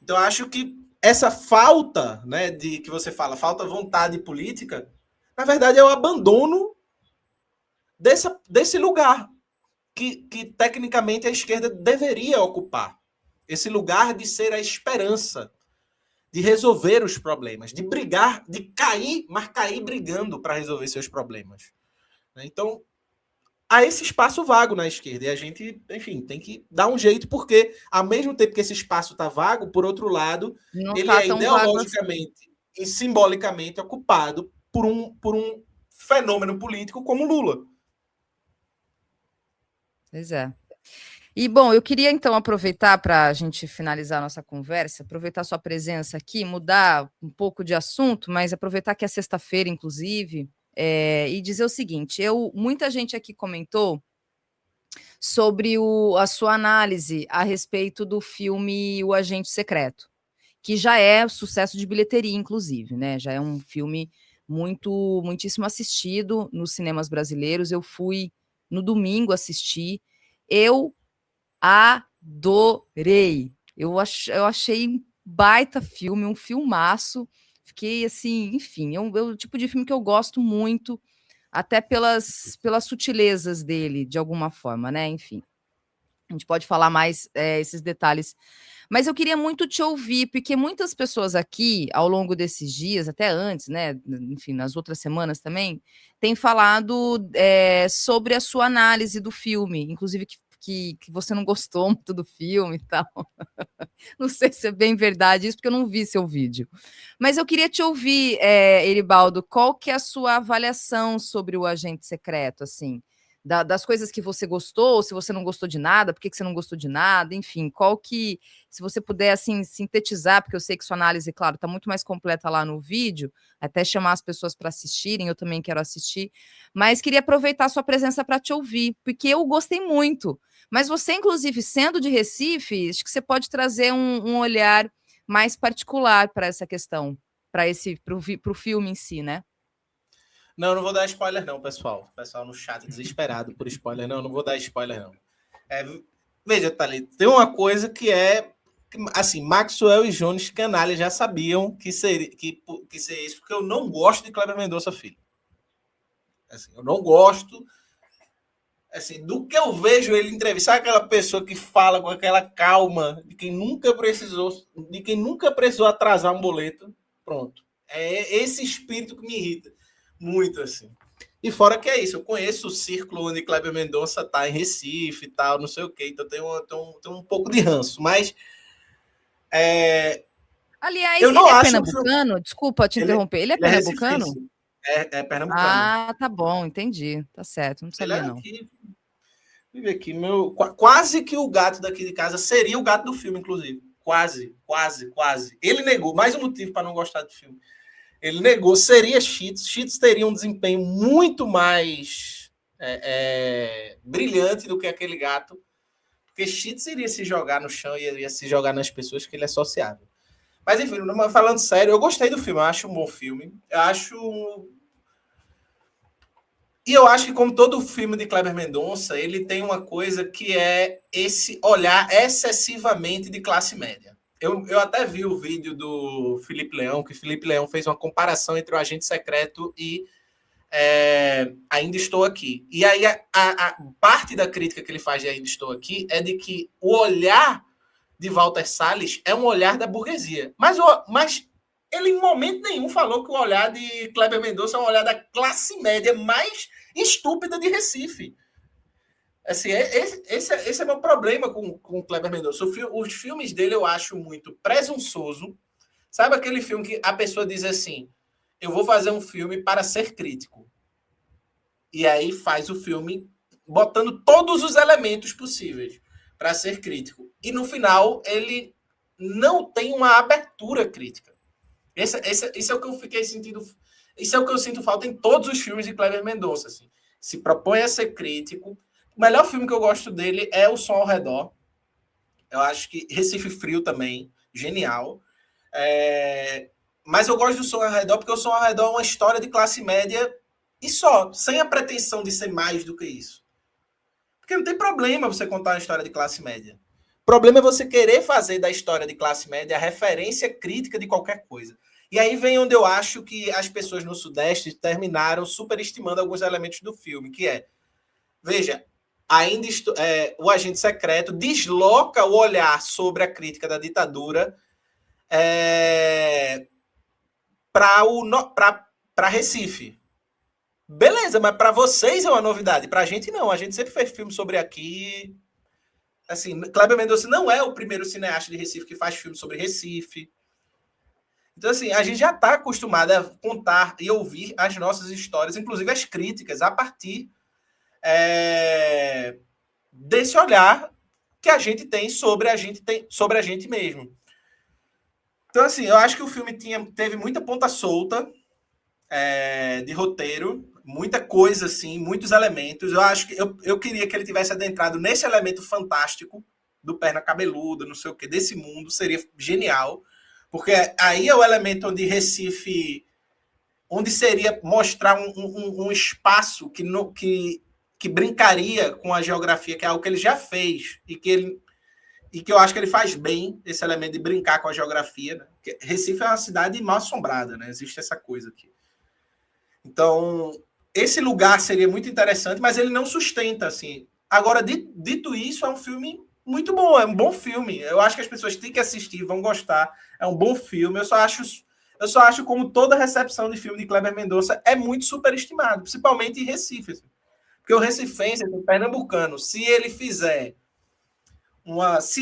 Então, acho que essa falta, né, de que você fala, falta vontade política, na verdade é o abandono desse lugar que tecnicamente a esquerda deveria ocupar. Esse lugar de ser a esperança, de resolver os problemas, de brigar, de cair, mas cair brigando para resolver seus problemas. Então, há esse espaço vago na esquerda e a gente, enfim, tem que dar um jeito, porque ao mesmo tempo que esse espaço está vago, por outro lado, Não ele tá é tão vago ideologicamente e simbolicamente ocupado por um fenômeno político como Lula. Pois é. E, bom, eu queria, então, aproveitar para a gente finalizar a nossa conversa, aproveitar sua presença aqui, mudar um pouco de assunto, mas aproveitar que é sexta-feira, inclusive, e dizer o seguinte, muita gente aqui comentou sobre a sua análise a respeito do filme O Agente Secreto, que já é sucesso de bilheteria, inclusive, né? Já é um filme muitíssimo assistido nos cinemas brasileiros. Eu fui no domingo assistir, eu adorei. Eu achei baita filme, um filmaço. Fiquei assim, enfim, é o tipo de filme que eu gosto muito, até pelas sutilezas dele, de alguma forma, né? Enfim, a gente pode falar mais esses detalhes. Mas eu queria muito te ouvir, porque muitas pessoas aqui, ao longo desses dias, até antes, né? Enfim, nas outras semanas também, têm falado sobre a sua análise do filme, inclusive que você não gostou muito do filme e tal. Não sei se é bem verdade isso, porque eu não vi seu vídeo. Mas eu queria te ouvir, Eribaldo, qual que é a sua avaliação sobre o Agente Secreto, assim? Das coisas que você gostou, se você não gostou de nada, por que você não gostou de nada, enfim, qual que, se você puder, assim, sintetizar, porque eu sei que sua análise, claro, está muito mais completa lá no vídeo, até chamar as pessoas para assistirem, eu também quero assistir, mas queria aproveitar a sua presença para te ouvir, porque eu gostei muito. Mas você, inclusive, sendo de Recife, acho que você pode trazer um olhar mais particular para essa questão, para o filme em si, né? Não vou dar spoiler, não, pessoal. O pessoal no chat desesperado por spoiler. Não vou dar spoiler, não. Veja, Thalita, tem uma coisa que é. Assim, Maxwell e Jones Canalha já sabiam que seria isso, porque eu não gosto de Kleber Mendonça Filho. Assim, eu não gosto. Assim, do que eu vejo ele entrevistar aquela pessoa que fala com aquela calma de quem nunca precisou atrasar um boleto. Pronto. É esse espírito que me irrita muito, assim. E fora que é isso, eu conheço o círculo onde Kleber Mendonça tá em Recife e tal, não sei o quê, então tem um pouco de ranço, mas Aliás, eu ele não é acho pernambucano? Desculpa te interromper. Ele é ele é pernambucano? recifense, é pernambucano. Ah, tá bom, entendi. Tá certo, não Ele é sabia não. aqui, vive aqui, quase que o gato daqui de casa seria o gato do filme, inclusive. Quase. Ele negou, mais um motivo para não gostar do filme. Ele negou, seria Cheats. Cheats teria um desempenho muito mais brilhante do que aquele gato, porque Cheats iria se jogar no chão e iria se jogar nas pessoas que ele é sociável. Mas enfim, falando sério, eu gostei do filme, eu acho um bom filme. E eu acho que, como todo filme de Kleber Mendonça, ele tem uma coisa que é esse olhar excessivamente de classe média. Eu até vi o vídeo do Felipe Leão, que Felipe Leão fez uma comparação entre o Agente Secreto e Ainda Estou Aqui. E aí a parte da crítica que ele faz de Ainda Estou Aqui é de que o olhar de Walter Salles é um olhar da burguesia. Mas ele em momento nenhum falou que o olhar de Kleber Mendonça é um olhar da classe média mais estúpida de Recife. Assim, esse é meu problema com o Kleber Mendonça. Os filmes dele eu acho muito presunçoso. Sabe aquele filme que a pessoa diz assim: eu vou fazer um filme para ser crítico. E aí faz o filme botando todos os elementos possíveis para ser crítico. E no final ele não tem uma abertura crítica. Esse é o que eu fiquei sentindo. Isso é o que eu sinto falta em todos os filmes de Kleber Mendonça. Assim. Se propõe a ser crítico. O melhor filme que eu gosto dele é O Som ao Redor. Eu acho que Recife Frio também, genial. Mas eu gosto do Som ao Redor porque o Som ao Redor é uma história de classe média e só, sem a pretensão de ser mais do que isso. Porque não tem problema você contar uma história de classe média. O problema é você querer fazer da história de classe média a referência crítica de qualquer coisa. E aí vem onde eu acho que as pessoas no Sudeste terminaram superestimando alguns elementos do filme, que veja, o Agente Secreto desloca o olhar sobre a crítica da ditadura para Recife. Beleza, mas para vocês é uma novidade. Para a gente não. A gente sempre fez filme sobre aqui. Assim, Kleber Mendonça não é o primeiro cineasta de Recife que faz filme sobre Recife. Então, assim, a gente já está acostumado a contar e ouvir as nossas histórias, inclusive as críticas, a partir desse olhar que a gente tem sobre a gente mesmo. Então, assim, eu acho que o filme teve muita ponta solta de roteiro, muita coisa, assim, muitos elementos. Eu acho que eu queria que ele tivesse adentrado nesse elemento fantástico do Perna Cabeluda, não sei o que, desse mundo, seria genial. Porque aí é o elemento onde Recife, onde seria mostrar um espaço que brincaria com a geografia, que é algo que ele já fez, e e que eu acho que ele faz bem esse elemento de brincar com a geografia, né? Porque Recife é uma cidade mal assombrada, né? Existe essa coisa aqui. Então, esse lugar seria muito interessante, mas ele não sustenta, assim. Agora, dito isso, é um filme muito bom, é um bom filme. Eu acho que as pessoas têm que assistir, vão gostar. É um bom filme. Eu só acho como toda recepção de filme de Kleber Mendonça é muito superestimado, principalmente em Recife. Assim. Porque o recifense, o pernambucano, se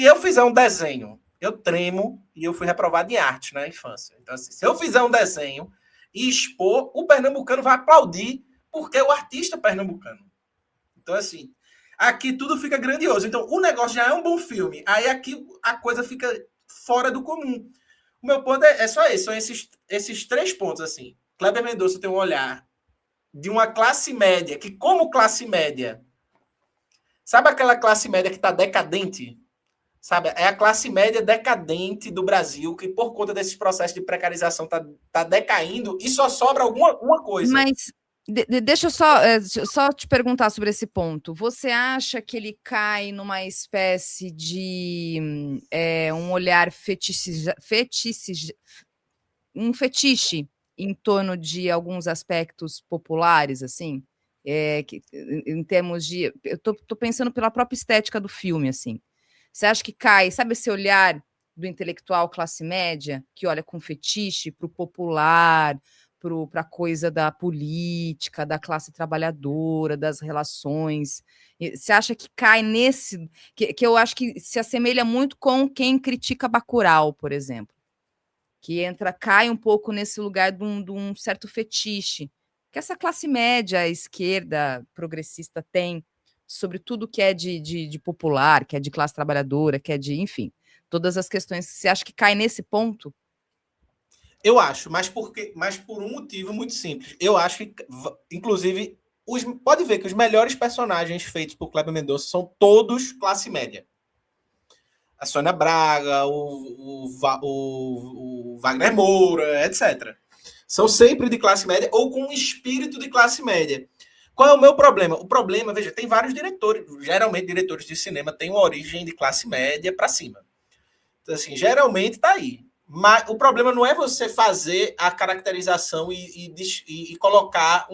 eu fizer um desenho, eu tremo e eu fui reprovado em arte na infância. Então, assim, se eu fizer um desenho e expor, o pernambucano vai aplaudir porque é o artista pernambucano. Então, assim, aqui tudo fica grandioso. Então, o negócio já é um bom filme. Aí aqui a coisa fica fora do comum. O meu ponto é só esse. São esses 3 pontos, assim. Kleber Mendonça tem um olhar de uma classe média que, como classe média, sabe aquela classe média que está decadente? Sabe? É a classe média decadente do Brasil que, por conta desses processos de precarização, tá decaindo e só sobra uma coisa. Mas deixa eu só te perguntar sobre esse ponto. Você acha que ele cai numa espécie de um olhar um fetiche em torno de alguns aspectos populares, assim? Em termos de. Eu tô pensando pela própria estética do filme, assim. Você acha que cai, sabe esse olhar do intelectual classe média, que olha com fetiche para o popular, para a coisa da política, da classe trabalhadora, das relações? Você acha que cai nesse. Que eu acho que se assemelha muito com quem critica Bacurau, por exemplo, que cai um pouco nesse lugar de um certo fetiche que essa classe média, esquerda, progressista tem sobre tudo que é de popular, que é de classe trabalhadora, que é de, enfim, todas as questões. Você acha que cai nesse ponto? Eu acho, mas por um motivo muito simples. Eu acho que, inclusive, pode ver que os melhores personagens feitos por Kleber Mendonça são todos classe média. A Sônia Braga, o Wagner Moura, etc. São sempre de classe média ou com um espírito de classe média. Qual é o meu problema? O problema, veja, tem vários diretores. Geralmente, diretores de cinema têm uma origem de classe média para cima. Então, assim, geralmente está aí. Mas o problema não é você fazer a caracterização e colocar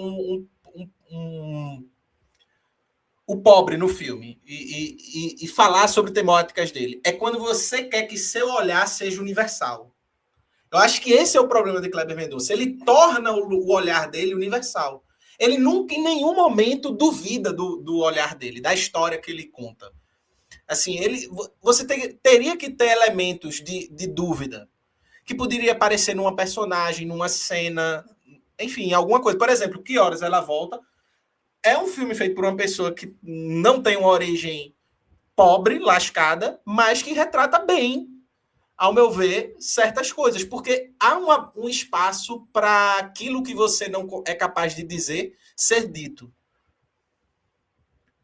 o pobre no filme e falar sobre temáticas dele. É quando você quer que seu olhar seja universal. Eu acho que esse é o problema de Kleber Mendonça. Ele torna o olhar dele universal. Ele nunca, em nenhum momento, duvida do olhar dele, da história que ele conta. Assim, você teria que ter elementos de dúvida que poderia aparecer numa personagem, numa cena, enfim, alguma coisa. Por exemplo, Que Horas Ela Volta é um filme feito por uma pessoa que não tem uma origem pobre, lascada, mas que retrata bem, ao meu ver, certas coisas, porque há um espaço para aquilo que você não é capaz de dizer ser dito.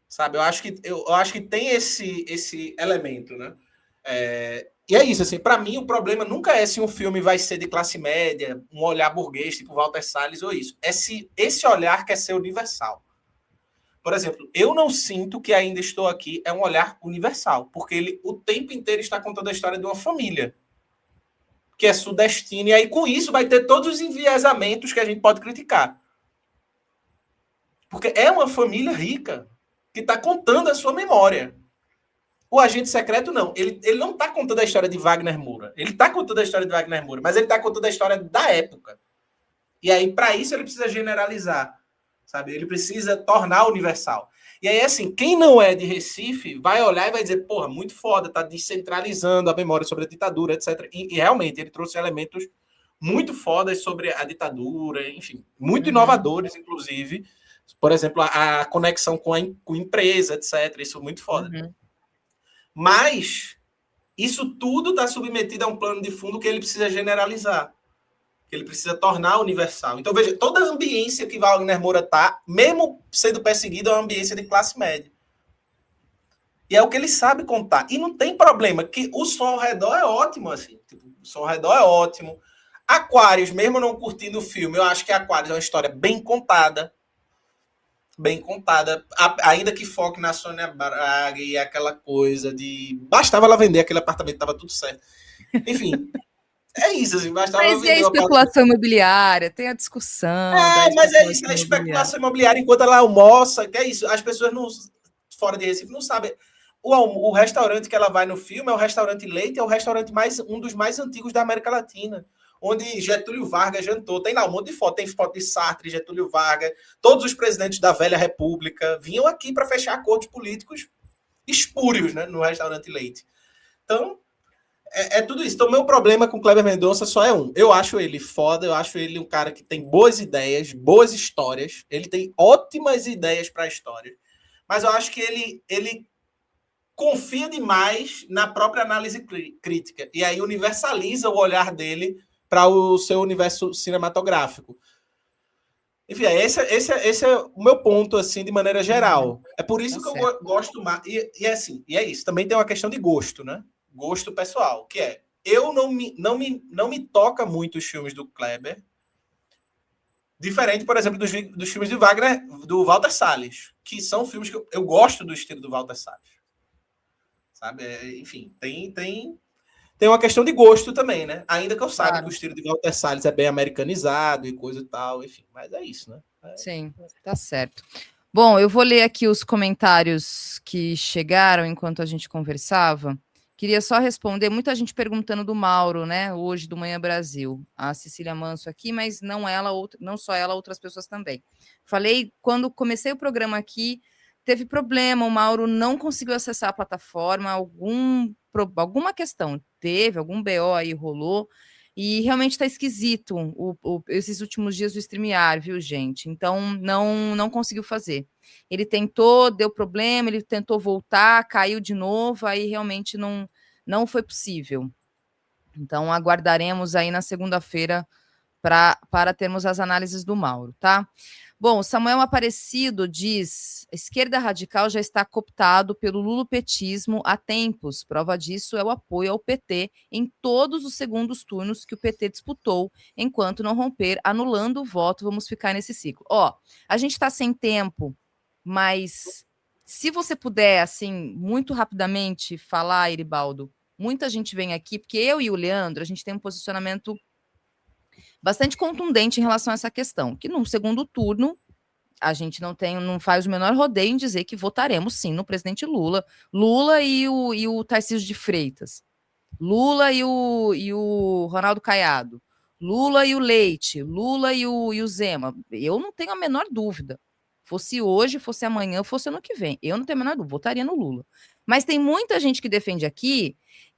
Sabe? Eu acho que tem esse elemento, né? E é isso, assim, para mim o problema nunca é se um filme vai ser de classe média, um olhar burguês, tipo Walter Salles ou isso. É se esse olhar quer ser universal. Por exemplo, eu não sinto que Ainda Estou Aqui é um olhar universal, porque ele o tempo inteiro está contando a história de uma família que é sudestina, e aí com isso vai ter todos os enviesamentos que a gente pode criticar. Porque é uma família rica que está contando a sua memória. O Agente Secreto, não. Ele não está contando a história de Wagner Moura. Ele está contando a história de Wagner Moura, mas ele está contando a história da época. E aí, para isso, ele precisa generalizar. Sabe? Ele precisa tornar universal. E aí, assim, quem não é de Recife vai olhar e vai dizer, porra, muito foda, tá descentralizando a memória sobre a ditadura, etc. E realmente, ele trouxe elementos muito fodas sobre a ditadura, enfim, muito inovadores, inclusive. Por exemplo, a conexão com a empresa, etc. Isso é muito foda. Mas isso tudo está submetido a um plano de fundo que ele precisa generalizar, que ele precisa tornar universal. Então, veja, toda a ambiência que Wagner Moura está, mesmo sendo perseguido, é uma ambiência de classe média. E é o que ele sabe contar. E não tem problema, que o som ao redor é ótimo, assim. Tipo, o som ao redor é ótimo. Aquários, mesmo não curtindo o filme, eu acho que Aquários é uma história bem contada. bem contada, ainda que foque na Sônia Braga e aquela coisa de... Bastava ela vender aquele apartamento, estava tudo certo. Enfim, é isso, assim, bastava ela Mas e a vender o apartamento. especulação imobiliária? Tem a discussão da Mas é isso, especulação a imobiliária. especulação imobiliária enquanto ela almoça, que é isso. As pessoas não, fora de Recife não sabem. O restaurante que ela vai no filme é o restaurante Leite, é o restaurante um dos mais antigos da América Latina, onde Getúlio Vargas jantou. Tem lá um monte de foto, tem foto de Sartre, Getúlio Vargas, todos os presidentes da velha república vinham aqui para fechar acordos políticos espúrios, né, no restaurante Leite. Então, tudo isso. Então, meu problema com o Kleber Mendonça só é um. Eu acho ele foda, eu acho ele um cara que tem boas ideias, boas histórias. Ele tem ótimas ideias para a história. Mas eu acho que ele confia demais na própria análise crítica. E aí universaliza o olhar dele para o seu universo cinematográfico. Enfim, esse é o meu ponto, assim, de maneira geral. É por isso que eu gosto mais. E é isso. Também tem uma questão de gosto, né? Gosto pessoal, que é eu não me toca muito os filmes do Kleber, diferente, por exemplo, dos filmes de Wagner, do Walter Salles, que são filmes que eu gosto do estilo do Walter Salles. Sabe? Enfim, tem uma questão de gosto também, né? Ainda que eu saiba que o estilo de Walter Salles é bem americanizado e coisa e tal, enfim, mas é isso, né? Sim, tá certo. Bom, eu vou ler aqui os comentários que chegaram enquanto a gente conversava. Queria só responder, muita gente perguntando do Mauro, né, hoje do Manhã Brasil. A Cecília Manso aqui, mas não ela, não só ela, outras pessoas também. Falei, quando comecei o programa aqui, teve problema, o Mauro não conseguiu acessar a plataforma, alguma questão teve, algum BO aí rolou, e realmente está esquisito esses últimos dias do StreamYard, viu, gente? Então, não conseguiu fazer. Ele tentou, deu problema, ele tentou voltar, caiu de novo, aí realmente não foi possível. Então, aguardaremos aí na segunda-feira para termos as análises do Mauro, tá? Bom, Samuel Aparecido diz: esquerda radical já está cooptado pelo lulopetismo há tempos. Prova disso é o apoio ao PT em todos os segundos turnos que o PT disputou, enquanto não romper, anulando o voto. Vamos ficar nesse ciclo. A gente está sem tempo, mas se você puder, assim, muito rapidamente falar, Iribaldo, muita gente vem aqui, porque eu e o Leandro, a gente tem um posicionamento bastante contundente em relação a essa questão, que no segundo turno a gente não faz o menor rodeio em dizer que votaremos sim no presidente Lula, Lula e o Tarcísio de Freitas, Lula e o Ronaldo Caiado, Lula e o Leite, Lula e o Zema. Eu não tenho a menor dúvida. Fosse hoje, fosse amanhã, fosse ano que vem. Eu não tenho a menor dúvida, votaria no Lula. Mas tem muita gente que defende aqui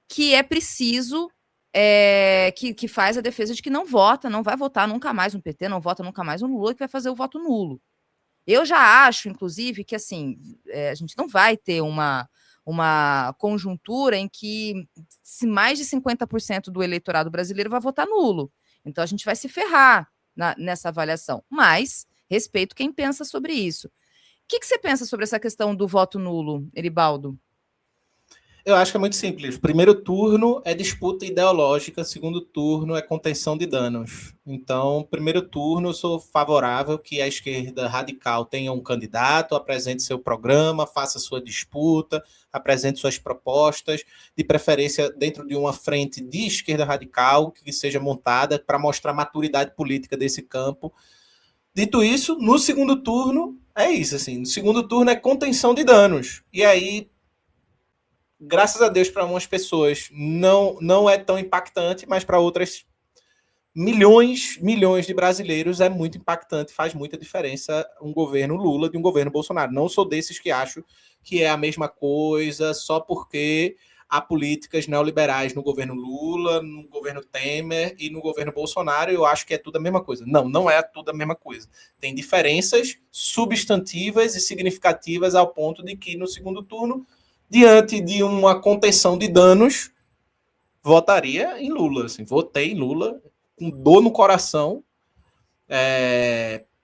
que é preciso que faz a defesa de que não vota, não vai votar nunca mais no PT, não vota nunca mais no Lula, que vai fazer o voto nulo. Eu já acho, inclusive, que assim, a gente não vai ter uma conjuntura em que se mais de 50% do eleitorado brasileiro vai votar nulo. Então a gente vai se ferrar nessa avaliação. Mas respeito quem pensa sobre isso. O que você pensa sobre essa questão do voto nulo, Eribaldo? Eu acho que é muito simples. Primeiro turno é disputa ideológica, segundo turno é contenção de danos. Então, primeiro turno, eu sou favorável que a esquerda radical tenha um candidato, apresente seu programa, faça sua disputa, apresente suas propostas, de preferência dentro de uma frente de esquerda radical que seja montada para mostrar a maturidade política desse campo. Dito isso, no segundo turno, é isso. Assim, no segundo turno é contenção de danos. E aí graças a Deus, para umas pessoas não é tão impactante, mas para outras milhões de brasileiros é muito impactante, faz muita diferença um governo Lula de um governo Bolsonaro. Não sou desses que acho que é a mesma coisa só porque há políticas neoliberais no governo Lula, no governo Temer e no governo Bolsonaro, eu acho que é tudo a mesma coisa. Não é tudo a mesma coisa. Tem diferenças substantivas e significativas ao ponto de que no segundo turno, diante de uma contenção de danos, votaria em Lula. Assim, votei em Lula com dor no coração,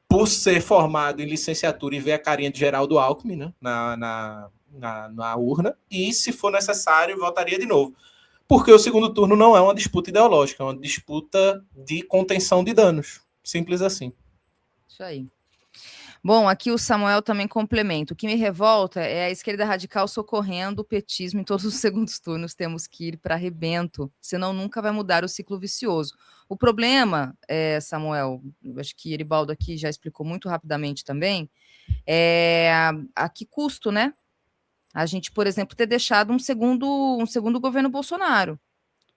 por ser formado em licenciatura e ver a carinha de Geraldo Alckmin, né, na urna, e se for necessário, votaria de novo. Porque o segundo turno não é uma disputa ideológica, é uma disputa de contenção de danos. Simples assim. Isso aí. Bom, aqui o Samuel também complementa. O que me revolta é a esquerda radical socorrendo o petismo em todos os segundos turnos. Temos que ir para arrebento, senão nunca vai mudar o ciclo vicioso. O problema, Samuel, acho que Eribaldo aqui já explicou muito rapidamente também, é a que custo, né? A gente, por exemplo, ter deixado um segundo governo Bolsonaro.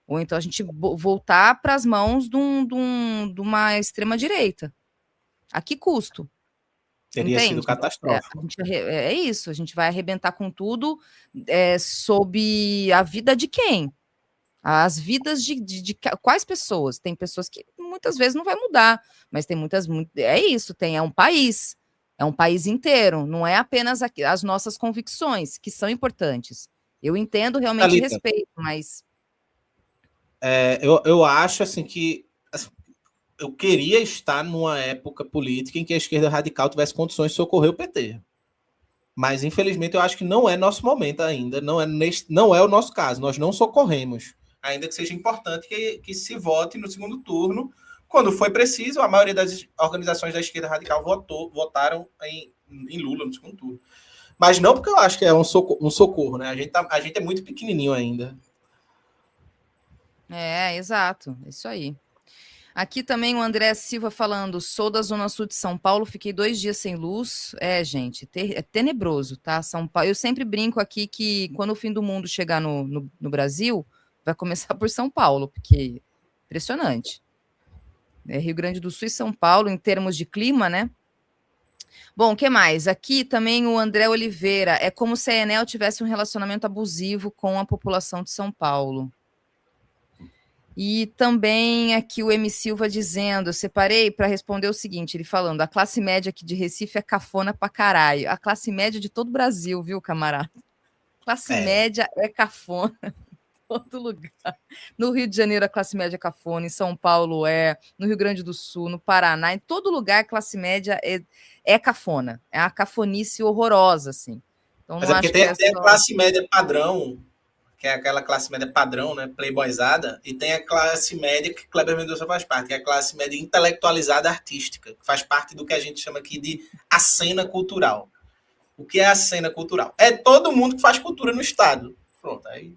Ou então a gente voltar para as mãos de uma extrema-direita. A que custo? Teria sido Entende? catastrófico. É isso, a gente vai arrebentar com tudo sob a vida de quem? As vidas de quais pessoas? Tem pessoas que muitas vezes não vai mudar, mas tem muitas. É isso, é um país inteiro, não é apenas as nossas convicções, que são importantes. Eu entendo realmente e Thalita, respeito, mas. eu acho assim que assim, eu queria estar numa época política em que a esquerda radical tivesse condições de socorrer o PT. Mas, infelizmente, eu acho que não é nosso momento ainda, não é o nosso caso, nós não socorremos. Ainda que seja importante que se vote no segundo turno. Quando foi preciso, a maioria das organizações da esquerda radical votaram em Lula no segundo turno. Mas não porque eu acho que é um socorro, né? A gente é muito pequenininho ainda. Exato, isso aí. Aqui também o André Silva falando, sou da Zona Sul de São Paulo, fiquei 2 dias sem luz. Gente, é tenebroso, tá? São Paulo. Eu sempre brinco aqui que quando o fim do mundo chegar no Brasil, vai começar por São Paulo, porque impressionante. Rio Grande do Sul e São Paulo, em termos de clima, né? Bom, o que mais? Aqui também o André Oliveira, é como se a Enel tivesse um relacionamento abusivo com a população de São Paulo. E também aqui o M. Silva dizendo, eu separei para responder o seguinte, ele falando, a classe média aqui de Recife é cafona pra caralho. A classe média de todo o Brasil, viu, camarada? Classe média é cafona em todo lugar. No Rio de Janeiro a classe média é cafona, em São Paulo no Rio Grande do Sul, no Paraná, em todo lugar a classe média é cafona. É uma cafonice horrorosa, assim. Então Mas não é porque acho que é tem a só... classe média padrão, que é aquela classe média padrão, né, playboyzada, e tem a classe média que Kleber Mendonça faz parte, que é a classe média intelectualizada artística, que faz parte do que a gente chama aqui de a cena cultural. O que é a cena cultural? É todo mundo que faz cultura no Estado. Pronto, aí...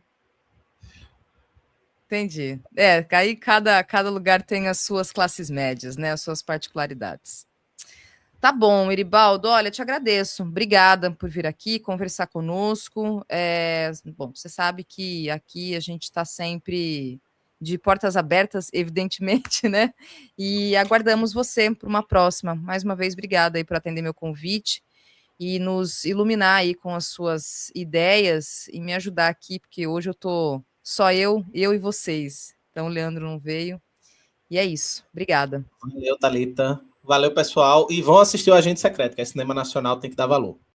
Entendi. Aí cada lugar tem as suas classes médias, né? As suas particularidades. Tá bom, Iribaldo. Olha, te agradeço. Obrigada por vir aqui conversar conosco. Bom, você sabe que aqui a gente está sempre de portas abertas, evidentemente, né? E aguardamos você para uma próxima. Mais uma vez, obrigada aí por atender meu convite e nos iluminar aí com as suas ideias e me ajudar aqui, porque hoje eu tô só eu e vocês. Então o Leandro não veio. E é isso. Obrigada. Valeu, Thalita. Valeu, pessoal. E vão assistir o Agente Secreto, que é cinema nacional, tem que dar valor.